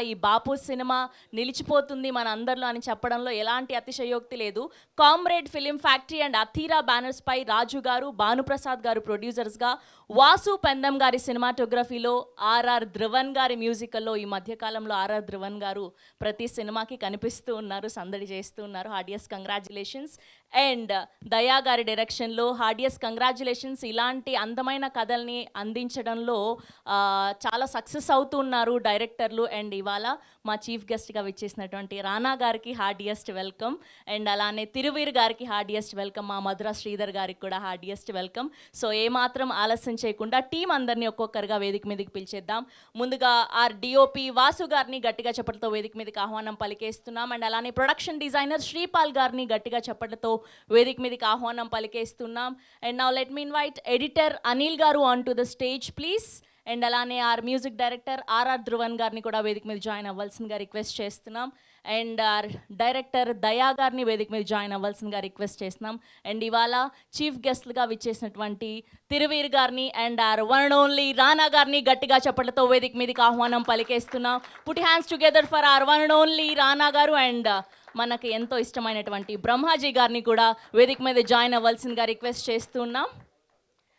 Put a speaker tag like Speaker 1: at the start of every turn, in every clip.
Speaker 1: ఈ బాపు సినిమా నిలిచిపోతుంది మన అందరిలో అని చెప్పడంలో ఎలాంటి అతిశయోక్తి లేదు. Comrade film factory and Athira banners పై రాజు గారు, భానుప్రసాద్ గారు ప్రొడ్యూసర్స్గా, వాసు పెందం గారి సినిమాటోగ్రఫీలో, ఆర్ఆర్ ధ్రువన్ గారి మ్యూజికల్లో ఈ మధ్యకాలంలో ఆర్ఆర్ ధ్రువన్ గారు ప్రతి సినిమాకి కనిపిస్తూ ఉన్నారు, సందడి చేస్తూ ఉన్నారు. హార్డియస్ కంగ్రాచులేషన్స్. అండ్ దయా గారి డైరెక్షన్లో హార్డియస్ కంగ్రాచులేషన్స్. ఇలాంటి అందమైన కథల్ని అందించడంలో చాలా సక్సెస్ అవుతున్నారు డైరెక్టర్లు. అండ్ ఇవాళ మా చీఫ్ గెస్ట్గా విచ్చేసినటువంటి రానా గారికి హార్డియస్ట్ వెల్కమ్. అండ్ అలానే తిరువీర్ గారికి హార్డియస్ట్ వెల్కమ్. మా మధుర శ్రీధర్ గారికి కూడా హార్డియస్ట్ వెల్కమ్. సో ఏమాత్రం ఆలస్యం చేయకుండా టీం అందరినీ ఒక్కొక్కరుగా వేదిక మీదకి పిలిచేద్దాం. ముందుగా ఆర్ డిఓపి వాసు గారిని గట్టిగా చప్పట్లతో వేదిక మీదకి ఆహ్వానం పలికేస్తున్నాం. అండ్ అలానే ప్రొడక్షన్ డిజైనర్ శ్రీపాల్ గారిని గట్టిగా చప్పట్లతో వేదిక మీదకి ఆహ్వానం పలికేస్తున్నాం. And now let me invite editor Anil గారు on to the stage please. And అలానే our music director RR Dhruvan గారిని కూడా వేదిక మీద జాయిన్ అవ్వాల్సిందిగా రిక్వెస్ట్ చేస్తున్నాం. అండ్ ఆర్ డైరెక్టర్ దయా గారిని వేదిక మీద జాయిన్ అవ్వాల్సిందిగా రిక్వెస్ట్ చేస్తున్నాం. అండ్ ఇవాళ చీఫ్ గెస్ట్లుగా విచ్చేసినటువంటి తిరువీర్ గారిని and our one and only Rana గారిని గట్టిగా చప్పట్లతో వేదిక మీదకి ఆహ్వానం పలికేస్తున్నాం. Put hands together for our one and only Rana గారు. అండ్ మనకి ఎంతో ఇష్టమైనటువంటి బ్రహ్మాజీ గారిని కూడా వేదిక మీద జాయిన్ అవ్వాల్సిందిగా రిక్వెస్ట్ చేస్తున్నాం.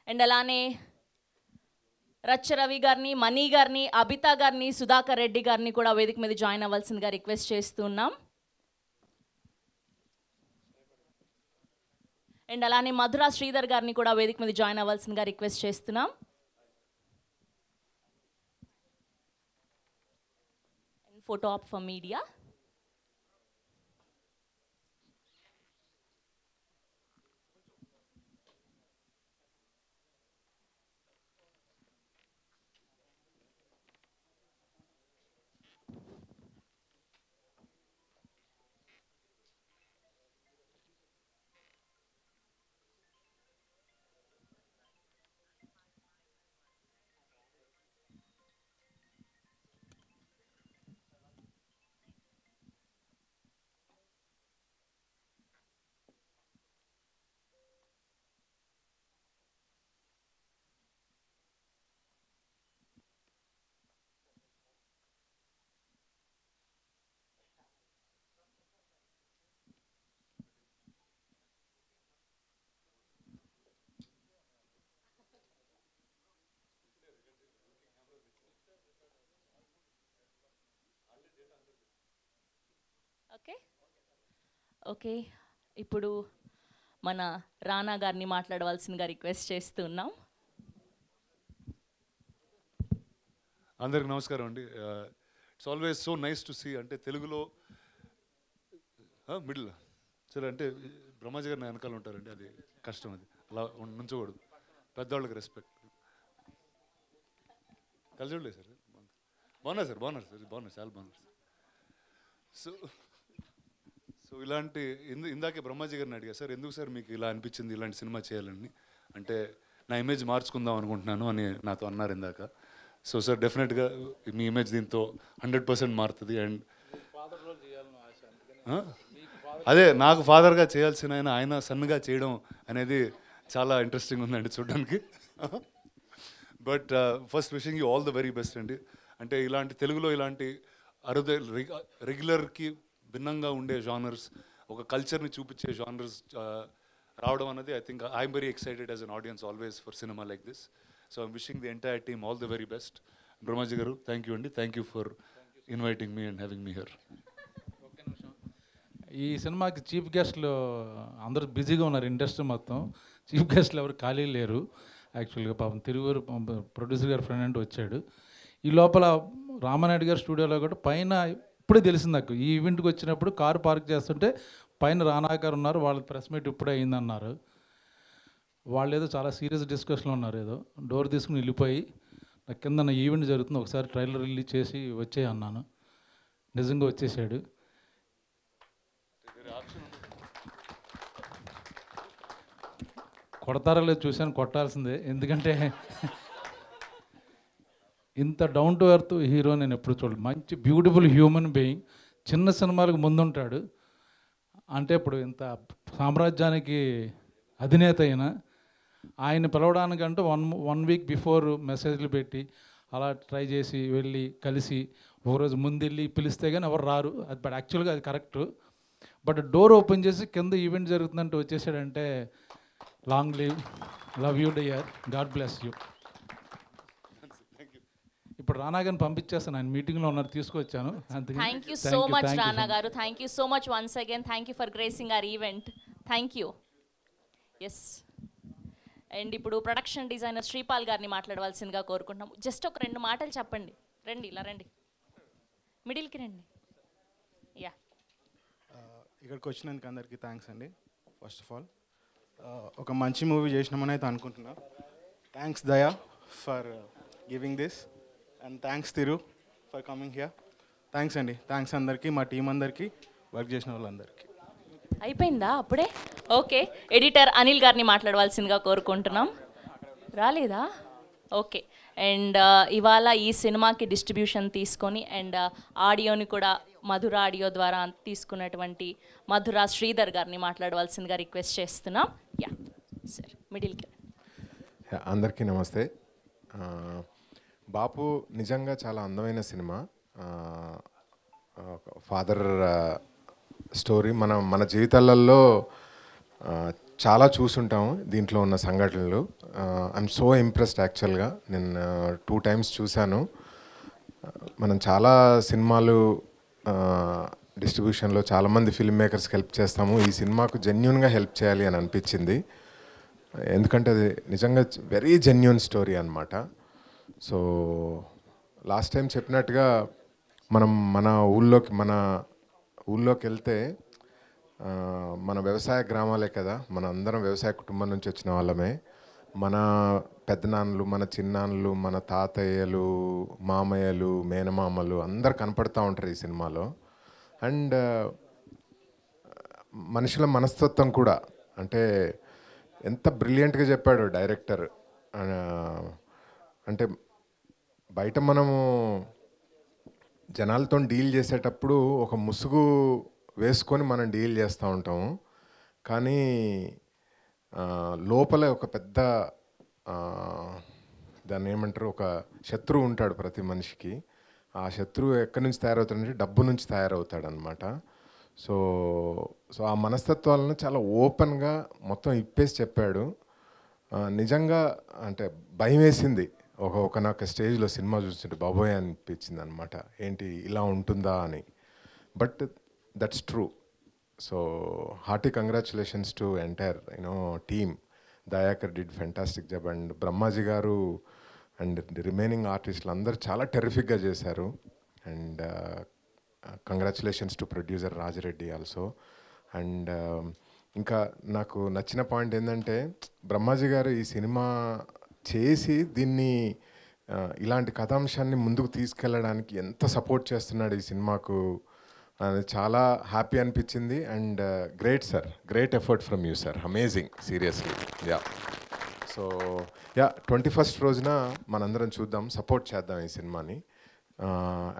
Speaker 1: అండ్ అలానే రచ్చ రవి గారిని, మణి గారిని, అబితా గారిని, సుధాకర్ రెడ్డి గారిని కూడా వేదిక మీద జాయిన్ అవ్వాల్సిందిగా రిక్వెస్ట్ చేస్తున్నాం. అండ్ అలానే మధుర శ్రీధర్ గారిని కూడా వేదిక మీద జాయిన్ అవ్వాల్సిందిగా రిక్వెస్ట్ చేస్తున్నాం. Photo op for media. Okay okay ఇప్పుడు మన రానా గారిని మాట్లాడవలసిందిగా రిక్వెస్ట్ చేస్తున్నాం.
Speaker 2: అందరికి నమస్కారం అండి. It's always so nice to see. అంటే తెలుగులో మిడిల్ సరే అంటే బ్రహ్మాజీ గారు నా వెనకాల ఉంటారండి, అది కష్టం, అది అలా నుంచోకూడదు. పెద్దవాళ్ళకి రెస్పెక్ట్. కలిసి చూడలేదు సార్, బాగున్నారు సార్, బాగున్నారు సార్, బాగున్నారు, చాలా బాగున్నారు సార్. సో సో ఇలాంటి ఇందాకే బ్రహ్మాజీ గారిని అడిగా, సార్ ఎందుకు సార్ మీకు ఇలా అనిపించింది ఇలాంటి సినిమా చేయాలని? అంటే నా ఇమేజ్ మార్చుకుందాం అనుకుంటున్నాను అని నాతో అన్నారు ఇందాక. సో సార్ డెఫినెట్గా మీ ఇమేజ్ దీంతో 100% మారుతుంది. అండ్ అదే నాకు ఫాదర్గా చేయాల్సిన ఆయన సన్గా చేయడం అనేది చాలా ఇంట్రెస్టింగ్ ఉందండి చూడడానికి. But first wishing you all the very best అండి. అంటే ఇలాంటి తెలుగులో ఇలాంటి రెగ్యులర్కి భిన్నంగా ఉండే జానర్స్, ఒక కల్చర్ని చూపించే జానర్స్ రావడం అనేది I think I'm very excited as an audience always for cinema like this. So I'm wishing the entire team all the very best. Brahmaji గారు థ్యాంక్ యూ అండి, thank you for inviting me and having me here.
Speaker 3: ఈ సినిమాకి chief గెస్ట్లు అందరూ బిజీగా ఉన్నారు, industry మొత్తం. Chief గెస్ట్లు ఎవరు ఖాళీ లేరు. యాక్చువల్గా పాపం తిరువూరు ప్రొడ్యూసర్ గారు ఫ్రెండ్ అంటే వచ్చాడు. ఈ లోపల రామానాయుడు గారు స్టూడియోలో కూడా పైన ఇప్పుడే తెలిసింది నాకు. ఈ ఈవెంట్కి వచ్చినప్పుడు కారు పార్క్ చేస్తుంటే పైన రానా గారు ఉన్నారు, వాళ్ళ ప్రెస్ మీట్ ఇప్పుడే అయిందన్నారు. వాళ్ళు ఏదో చాలా సీరియస్ డిస్కషన్లో ఉన్నారు. ఏదో డోర్ తీసుకుని వెళ్ళిపోయి నాకు కింద నా ఈవెంట్ జరుగుతుంది, ఒకసారి ట్రైలర్ రిలీజ్ చేసి వచ్చే అన్నాను. నిజంగా వచ్చేసాడు. కొడతారో లేదు చూశాను, కొట్టాల్సిందే. ఎందుకంటే ఇంత డౌన్ టు ఎర్త్ హీరో నేను ఎప్పుడు చూడలేదు. మంచి బ్యూటిఫుల్ హ్యూమన్ బీయింగ్. చిన్న సినిమాలకు ముందుంటాడు. అంటే ఇప్పుడు ఇంత సామ్రాజ్యానికి అధినేత అయినా ఆయన పిలవడానికంటూ వన్ వీక్ బిఫోర్ మెసేజ్లు పెట్టి అలా ట్రై చేసి వెళ్ళి కలిసి ఒకరోజు ముందు వెళ్ళి పిలిస్తే కానీ ఎవరు రారు, అది బట్ యాక్చువల్గా అది కరెక్ట్. బట్ డోర్ ఓపెన్ చేసి కింద ఈవెంట్ జరుగుతుందంటే వచ్చేసాడంటే long live, love you dear, God bless you. ఇప్పుడు రానా గారిని పంపించేస్తాను, ఆయన మీటింగ్లో ఉన్నారు, తీసుకొచ్చాను.
Speaker 1: Thank you so much Rana గారు, thank you so much once again, thank you for gracing our event, thank you. Yes, and ఇప్పుడు ప్రొడక్షన్ డిజైనర్ శ్రీపాల్ గారిని మాట్లాడవలసిందిగా కోరుకుంటున్నాం. జస్ట్ ఒక 2 మాటలు చెప్పండి. రండి, ఇలా రండి, మిడిల్కి రండి. యా,
Speaker 4: ఇక్కడికి వచ్చినందుకు అందరికీ థ్యాంక్స్ అండి. ఫస్ట్ ఆఫ్ ఆల్ ఒక మంచి మూవీ చేసినామని అయితే అనుకుంటున్నా. Thanks Daya for giving this, and thanks Thiru for coming here. Thanks అండి, థ్యాంక్స్ అందరికీ, మా టీం అందరికీ, వర్క్ చేసిన వాళ్ళందరికీ.
Speaker 1: అయిపోయిందా అప్పుడే? ఓకే, ఎడిటర్ అనిల్ గారిని మాట్లాడవలసిందిగా కోరుకుంటున్నాం. రాలేదా? ఓకే. అండ్ ఇవాళ ఈ సినిమాకి డిస్ట్రిబ్యూషన్ తీసుకొని అండ్ ఆడియోని కూడా మధుర ఆడియో ద్వారా తీసుకున్నటువంటి మధుర శ్రీధర్ గారిని మాట్లాడవలసిందిగా రిక్వెస్ట్ చేస్తున్నాం. యా సార్, మిడిల్కి.
Speaker 5: అందరికీ నమస్తే. బాపు నిజంగా చాలా అందమైన సినిమా. ఫాదర్ స్టోరీ మన జీవితాలలో చాలా చూసుంటాము దీంట్లో ఉన్న సంఘటనలు. ఐఎమ్ సో ఇంప్రెస్డ్ యాక్చువల్గా. నేను 2 times చూశాను. మనం చాలా సినిమాలు డిస్ట్రిబ్యూషన్లో చాలామంది ఫిల్మ్ మేకర్స్కి హెల్ప్ చేస్తాము. ఈ సినిమాకు జెన్యూన్గా హెల్ప్ చేయాలి అని అనిపించింది, ఎందుకంటే అది నిజంగా వెరీ జెన్యూన్ స్టోరీ అన్నమాట. సో లాస్ట్ టైం చెప్పినట్టుగా మనం మన ఊళ్ళోకి వెళ్తే మన వ్యవసాయ గ్రామాలే కదా, మన అందరం వ్యవసాయ కుటుంబం నుంచి వచ్చిన వాళ్ళమే. మన పెద్దనాన్నలు, మన చిన్నాన్నలు, మన తాతయ్యలు, మామయ్యలు, మేనమామలు అందరు కనపడుతూ ఉంటారు ఈ సినిమాలో. అండ్ మనుషుల మనస్తత్వం కూడా, అంటే ఎంత బ్రిలియంట్గా చెప్పాడు డైరెక్టర్. అంటే బయట మనము జనాలతో డీల్ చేసేటప్పుడు ఒక ముసుగు వేసుకొని మనం డీల్ చేస్తూ ఉంటాము, కానీ లోపల ఒక పెద్ద దాన్ని ఏమంటారు, ఒక శత్రువు ఉంటాడు ప్రతి మనిషికి. ఆ శత్రువు ఎక్కడి నుంచి తయారవుతాడంటే డబ్బు నుంచి తయారవుతాడు అనమాట. సో ఆ మనస్తత్వాలను చాలా ఓపెన్గా మొత్తం ఇప్పేసి చెప్పాడు. నిజంగా అంటే భయం వేసింది ఒకనొక స్టేజ్లో సినిమా చూస్తుంటే, బాబోయ్ అనిపించింది అనమాట, ఏంటి ఇలా ఉంటుందా అని. But that's true. So hearty congratulations to entire team. Dayakar did fantastic job, and Brahmaji గారు అండ్ రిమైనింగ్ ఆర్టిస్టులు అందరూ చాలా టెరిఫిక్గా చేశారు. And congratulations to producer Rajireddy also. And ఇంకా నాకు నచ్చిన పాయింట్ ఏంటంటే, బ్రహ్మాజీ గారు ఈ సినిమా చేసి దీన్ని ఇలాంటి కథాంశాన్ని ముందుకు తీసుకెళ్ళడానికి ఎంత సపోర్ట్ చేస్తున్నాడు ఈ సినిమాకు, చాలా హ్యాపీ అనిపించింది. And great sir, great effort from you sir, amazing, seriously. Yeah, so 21st రోజున మనందరం చూద్దాం, సపోర్ట్ చేద్దాం ఈ సినిమాని.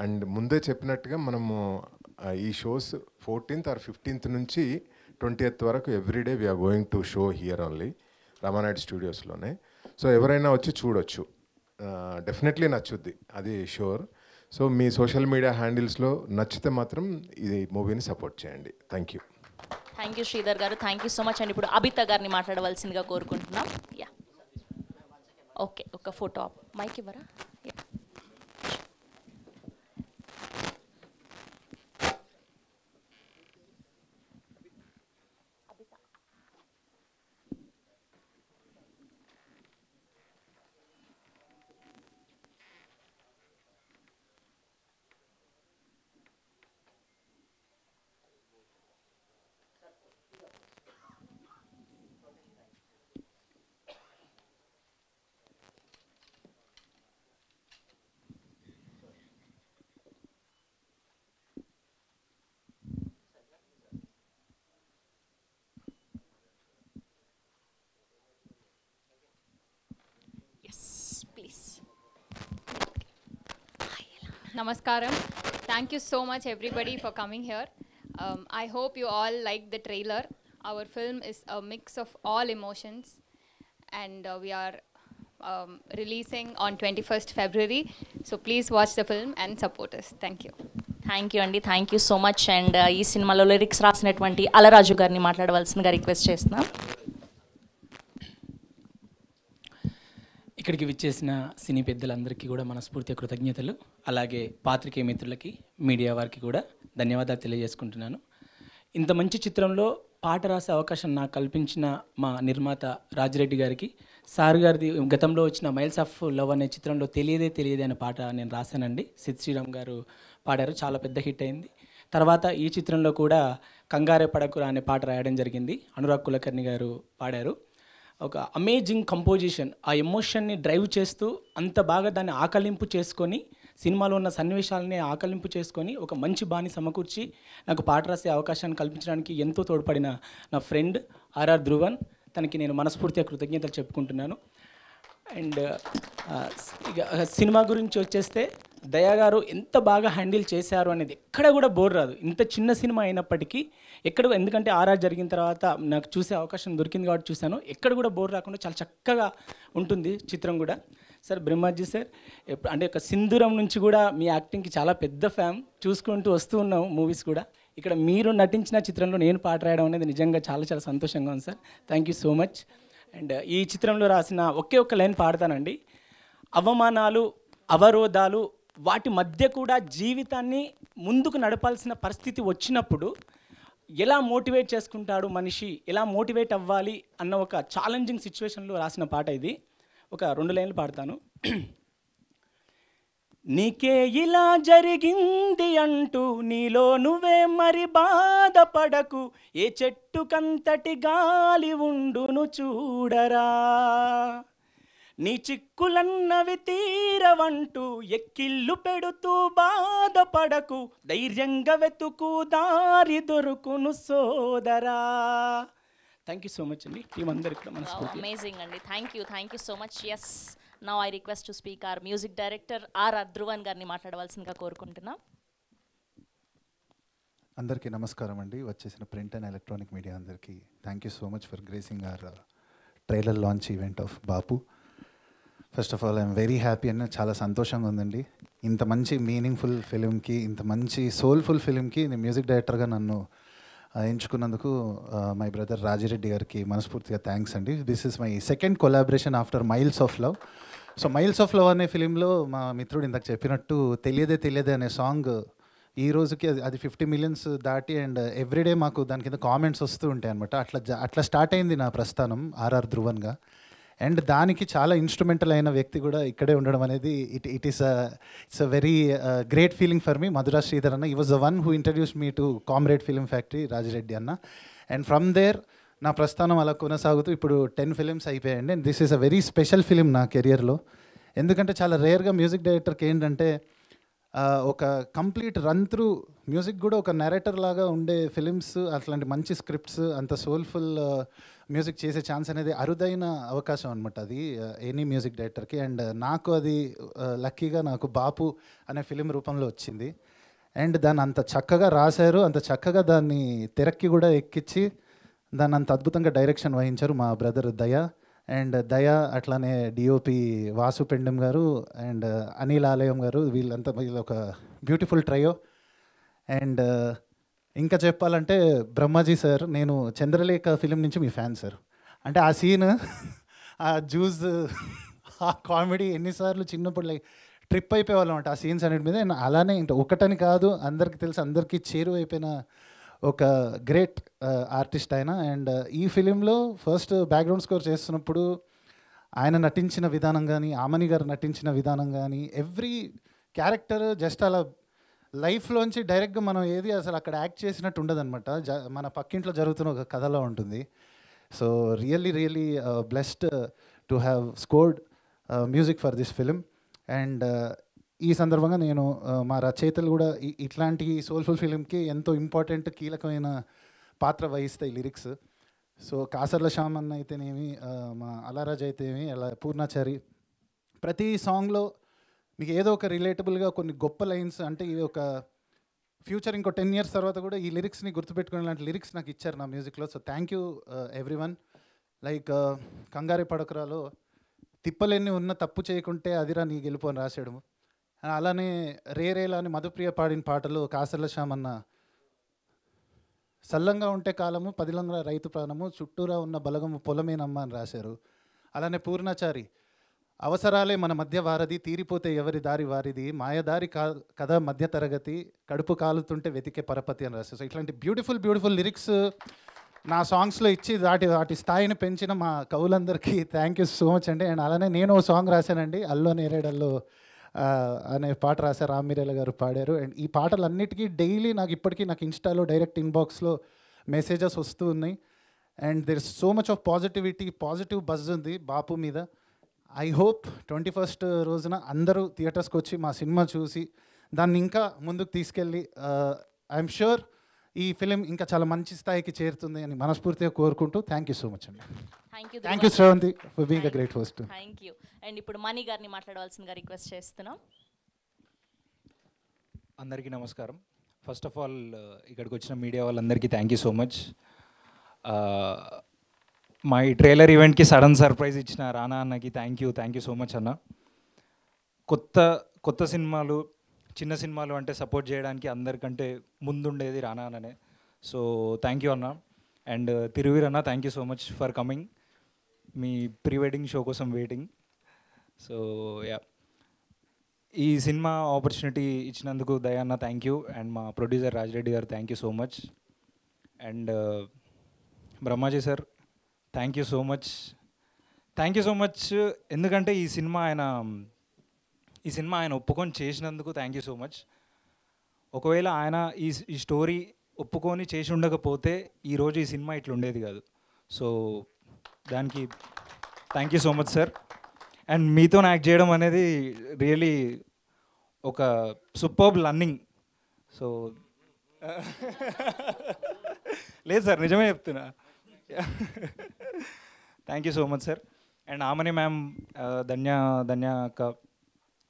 Speaker 5: అండ్ ముందే చెప్పినట్టుగా మనము ఈ షోస్ 14th or 15th నుంచి 20th వరకు everyday we're going to show here only, Ramanaidu స్టూడియోస్లోనే. సో ఎవరైనా వచ్చి చూడొచ్చు, డెఫినెట్లీ నచ్చుద్ది, అది షూర్. సో మీ సోషల్ మీడియా హ్యాండిల్స్లో నచ్చితే మాత్రం ఈ మూవీని సపోర్ట్ చేయండి. Thank you.
Speaker 1: Thank you Sridhar గారు, thank you so much. And ఇప్పుడు అబిత గారిని మాట్లాడవలసిందిగా కోరుకుంటున్నాం. యా, ఓకే, ఒక ఫోటో మైక్ ఇవ్వరా? Yeah,
Speaker 6: Namaskaram. Thank you so much everybody for coming here. I hope you all liked the trailer. Our film is a mix of all emotions, and releasing on 21st February. So please watch the film and support us. Thank you.
Speaker 1: Thank you అండి, thank you so much. And ఈ సినిమాలో lyrics రాసినటువంటి అలరాజు గారిని మాట్లాడవలసిందిగా request చేస్తున్నాం.
Speaker 7: ఇక్కడికి విచ్చేసిన సినీ పెద్దలందరికీ కూడా మనస్ఫూర్తిగా కృతజ్ఞతలు, అలాగే పాత్రికేయ మిత్రులకి, మీడియా వారికి కూడా ధన్యవాదాలు తెలియజేసుకుంటున్నాను. ఇంత మంచి చిత్రంలో పాట రాసే అవకాశం నాకు కల్పించిన మా నిర్మాత రాజిరెడ్డి గారికి, సార్ గారిది గతంలో వచ్చిన మైల్స్ ఆఫ్ లవ్ అనే చిత్రంలో తెలియదే అనే పాట నేను రాశానండి. సిద్ శ్రీరామ్ గారు పాడారు, చాలా పెద్ద హిట్ అయింది. తర్వాత ఈ చిత్రంలో కూడా కంగారే పడకురా అనే పాట రాయడం జరిగింది, అనురాగ్ కులకర్ణి గారు పాడారు. ఒక అమేజింగ్ కంపోజిషన్, ఆ ఎమోషన్ని డ్రైవ్ చేస్తూ అంత బాగా దాన్ని ఆకలింపు చేసుకొని, సినిమాలో ఉన్న సన్నివేశాలని ఆకలింపు చేసుకొని ఒక మంచి బాణి సమకూర్చి నాకు పాట రాసే అవకాశాన్ని కల్పించడానికి ఎంతో తోడ్పడిన నా ఫ్రెండ్ ఆర్ఆర్ ధ్రువన్, తనకి నేను మనస్ఫూర్తిగా కృతజ్ఞతలు చెప్పుకుంటున్నాను. అండ్ ఇక సినిమా గురించి వచ్చేస్తే దయా గారు ఎంత బాగా హ్యాండిల్ చేశారు అనేది ఎక్కడ కూడా బోర్ రాదు. ఇంత చిన్న సినిమా అయినప్పటికీ ఎక్కడ, ఎందుకంటే ఆర్ఆర్ జరిగిన తర్వాత నాకు చూసే అవకాశం దొరికింది కాబట్టి చూశాను, ఎక్కడ కూడా బోర్ రాకుండా చాలా చక్కగా ఉంటుంది చిత్రం కూడా. సార్ బ్రహ్మాజీ సార్, అంటే ఒక సింధూరం నుంచి కూడా మీ యాక్టింగ్కి చాలా పెద్ద ఫ్యాన్, చూసుకుంటూ వస్తూ ఉన్నాం మూవీస్ కూడా. ఇక్కడ మీరు నటించిన చిత్రంలో నేను పాట రాయడం అనేది నిజంగా చాలా సంతోషంగా ఉంది sir. Thank you so much. And ఈ చిత్రంలో రాసిన ఒకే ఒక్క లైన్ పాడతానండి. అవమానాలు, అవరోధాలు, వాటి మధ్య కూడా జీవితాన్ని ముందుకు నడపాల్సిన పరిస్థితి వచ్చినప్పుడు ఎలా మోటివేట్ చేసుకుంటాడు మనిషి, ఎలా మోటివేట్ అవ్వాలి అన్న ఒక ఛాలెంజింగ్ సిచ్యువేషన్లో రాసిన పాట ఇది. ఒక 2 లైన్లు పాడతాను. నీకే ఇలా జరిగింది అంటూ నీలో నువ్వే మరి బాధపడకు, ఏ చెట్టుకంతటి గాలి ఉండును చూడరా, నీ చిక్కులన్నవి తీరవంటూ ఎక్కిళ్ళు పెడుతూ బాధపడకు, ధైర్యంగా వెతుకు దారి దొరుకును సోదరా. థ్యాంక్ యూ సో మచ్ అండి, టీం అందరికి కూడా మనస్ఫూర్తి.
Speaker 1: అమేజింగ్ అండి, thank you so much. Yes, now I request to speak our music director RR Dhruvan గారిని మాట్లాడవలసిందిగా కోరుకుంటున్నాం.
Speaker 8: అందరికీ నమస్కారం అండి. వచ్చేసిన ప్రింట్ అండ్ ఎలక్ట్రానిక్ మీడియా అందరికీ thank you so much for gracing our trailer launch event of Bapu. First of all I'm very happy and చాలా సంతోషంగా ఉందండి. ఇంత మంచి మీనింగ్ఫుల్ ఫిలింకి, ఇంత మంచి సోల్ఫుల్ ఫిలింకి నేను మ్యూజిక్ డైరెక్టర్గా నన్ను ఎంచుకున్నందుకు మై బ్రదర్ రాజిరెడ్డి గారికి మనస్ఫూర్తిగా థ్యాంక్స్ అండి. This is my second collaboration after miles of love. So miles of love అనే ఫిలింలో మా మిత్రుడు ఇందాక చెప్పినట్టు తెలియదే అనే సాంగ్ ఈ రోజుకి అది 50 million దాటి, అండ్ ఎవ్రీడే మాకు దాని కింద కామెంట్స్ వస్తూ ఉంటాయి అనమాట. అట్లా స్టార్ట్ అయింది నా ప్రస్థానం ఆర్ఆర్ ధ్రువన్గా. అండ్ దానికి చాలా ఇన్స్ట్రుమెంటల్ అయిన వ్యక్తి కూడా ఇక్కడే ఉండడం అనేది it's a very great feeling for me. Madhura Sridhar అన్న, he was the one who introduce me to comrade film factory, Rajireddy అన్న. అండ్ ఫ్రమ్ దేర్ నా ప్రస్థానం అలా కొనసాగుతూ ఇప్పుడు 10 films అయిపోయాయండి. And this is a very special film నా కెరియర్లో. ఎందుకంటే చాలా రేర్గా మ్యూజిక్ డైరెక్టర్కి ఏంటంటే ఒక కంప్లీట్ రన్ త్రూ మ్యూజిక్ కూడా ఒక నెరేటర్ లాగా ఉండే ఫిలిమ్స్, అట్లాంటి మంచి స్క్రిప్ట్స్, అంత సోల్ఫుల్ మ్యూజిక్ చేసే ఛాన్స్ అనేది అరుదైన అవకాశం అనమాట అది ఎనీ మ్యూజిక్ డైరెక్టర్కి. అండ్ నాకు అది లక్కీగా నాకు బాపు అనే ఫిలిం రూపంలో వచ్చింది. అండ్ దాన్ని అంత చక్కగా రాశారు, అంత చక్కగా దాన్ని తెరక్కి కూడా ఎక్కించి దాన్ని అంత అద్భుతంగా డైరెక్షన్ వహించారు మా బ్రదర్ దయా. అండ్ దయా అట్లానే డిఓపి వాసు పెండెం గారు అండ్ అనిల్ ఆలయం గారు, వీళ్ళంతా వీళ్ళు ఒక బ్యూటిఫుల్ ట్రయో. అండ్ ఇంకా చెప్పాలంటే బ్రహ్మాజీ సార్, నేను చంద్రలేఖ ఫిలిం నుంచి మీ ఫ్యాన్ సార్. అంటే ఆ సీన్, ఆ జ్యూస్, ఆ కామెడీ ఎన్నిసార్లు చిన్నప్పుడు లైక్ ట్రిప్ అయిపోయేవాళ్ళం అంటే ఆ సీన్స్ అన్నిటి మీద. అలానే ఇంకా ఒకటని కాదు, అందరికీ తెలుసు, అందరికీ చేరువైపోయిన ఒక గ్రేట్ ఆర్టిస్ట్ ఆయన. అండ్ ఈ ఫిలింలో ఫస్ట్ బ్యాక్గ్రౌండ్ స్కోర్ చేస్తున్నప్పుడు ఆయన నటించిన విధానం కానీ, ఆమని గారు నటించిన విధానం కానీ, ఎవ్రీ క్యారెక్టర్ జస్ట్ అలా లైఫ్లోంచి డైరెక్ట్గా మనం ఏది అసలు అక్కడ యాక్ట్ చేసినట్టు ఉండదన్నమాట, మన పక్కింట్లో జరుగుతున్న ఒక కథలో ఉంటుంది. So really blessed to have scored music for this film. And ఈ సందర్భంగా నేను మా రచయితలు కూడా ఇట్లాంటి సోల్ఫుల్ ఫిలింకి ఎంతో ఇంపార్టెంట్ కీలకమైన పాత్ర వహిస్తాయి లిరిక్స్. సో కాసర్ల శ్యామ్ అన్న అయితేనేమి, మా అలరాజ్ అయితేనేమి, అలా పూర్ణాచారి, ప్రతి సాంగ్లో మీకు ఏదో ఒక రిలేటబుల్గా కొన్ని గొప్ప లైన్స్, అంటే ఇవి ఒక ఫ్యూచర్ ఇంకో 10 years తర్వాత కూడా ఈ లిరిక్స్ని గుర్తుపెట్టుకునే లాంటి లిరిక్స్ నాకు ఇచ్చారు నా మ్యూజిక్లో. So thank you every one. Like కంగారే పడకరాలో తిప్పలెన్ని ఉన్న తప్పు చేయకుంటే అదిరా నీ గెలుపు అని రాశాడు. అలానే రేరేలా అని మధుప్రియ పాడిన పాటలు కాసర్ల శ్యామన్న సల్లంగా ఉంటే కాలము పదిలంగా రైతు ప్రాణము చుట్టూరా ఉన్న బలగము పొలమేనమ్మ అని రాశారు. అలానే అవసరాలే మన మధ్య వారధి తీరిపోతే ఎవరి దారి వారిది మాయదారి కథ మధ్య తరగతి కడుపు కాలుతుంటే వెతికే పరపతి అని రాశారు. సో ఇట్లాంటి బ్యూటిఫుల్ లిరిక్స్ నా సాంగ్స్లో ఇచ్చి వాటి స్థాయిని పెంచిన మా కవులందరికీ థ్యాంక్ యూ సో మచ్ అండి. అండ్ అలానే నేను ఓ సాంగ్ రాశానండి, అల్లో నేరేడల్లో అనే పాట రాశారు, రామ్మిరేల గారు పాడారు. అండ్ ఈ పాటలన్నిటికీ డైలీ నాకు ఇన్స్టాలో డైరెక్ట్ ఇన్బాక్స్లో మెసేజెస్ వస్తూ ఉన్నాయి. And there is so much of positive buzz ఉంది బాపు మీద. ఐ హోప్ 21st రోజున అందరూ థియేటర్స్కి వచ్చి మా సినిమా చూసి దాన్ని ఇంకా ముందుకు తీసుకెళ్ళి ఐఎమ్ షూర్ ఈ ఫిలిం ఇంకా చాలా మంచి స్థాయికి చేరుతుంది అని మనస్ఫూర్తిగా కోరుకుంటూ థ్యాంక్ యూ సో మచ్ అండి. Thank you Sravanthi for being a great host.
Speaker 1: Thank you. And ఇప్పుడు మణి గారిని మాట్లాడవలసిందిగా రిక్వెస్ట్ చేస్తున్నాం.
Speaker 9: అందరికీ నమస్కారం. ఫస్ట్ ఆఫ్ ఆల్ ఇక్కడికి వచ్చిన మీడియా వాళ్ళందరికీ థ్యాంక్ యూ సో మచ్. మా ఈ ట్రైలర్ ఈవెంట్కి సడన్ సర్ప్రైజ్ ఇచ్చిన రానా అన్నకి థ్యాంక్ యూ సో మచ్ అన్న. కొత్త సినిమాలు చిన్న సినిమాలు అంటే సపోర్ట్ చేయడానికి అందరికంటే ముందుండేది రానా అన్ననే. సో థ్యాంక్ యూ అన్న. అండ్ తిరువీర్ అన్న thank you so much for coming. Me pre wedding show కోసం వెయిటింగ్. సో యా, ఈ సినిమా ఆపర్చునిటీ ఇచ్చినందుకు దయాన్న థ్యాంక్ యూ. అండ్ మా ప్రొడ్యూసర్ రాజరెడ్డి గారు thank you so much. And Brahmaji sir thank you so much. ఎందుకంటే ఈ cinema ఆయన ఒప్పుకొని చేసినందుకు థ్యాంక్ యూ సో మచ్. ఒకవేళ ఆయన ఈ స్టోరీ ఒప్పుకొని చేసి ఉండకపోతే ఈరోజు ఈ సినిమా ఇట్లా ఉండేది కాదు. సో దానికి thank you so much sir. And మీతో యాక్ట్ చేయడం అనేది రియలీ ఒక సూపర్బ్ లర్నింగ్. సో లేదు సార్, నిజమే చెప్తున్నా. Thank you so much sir. And Amani ma'am, Dhanya అక్క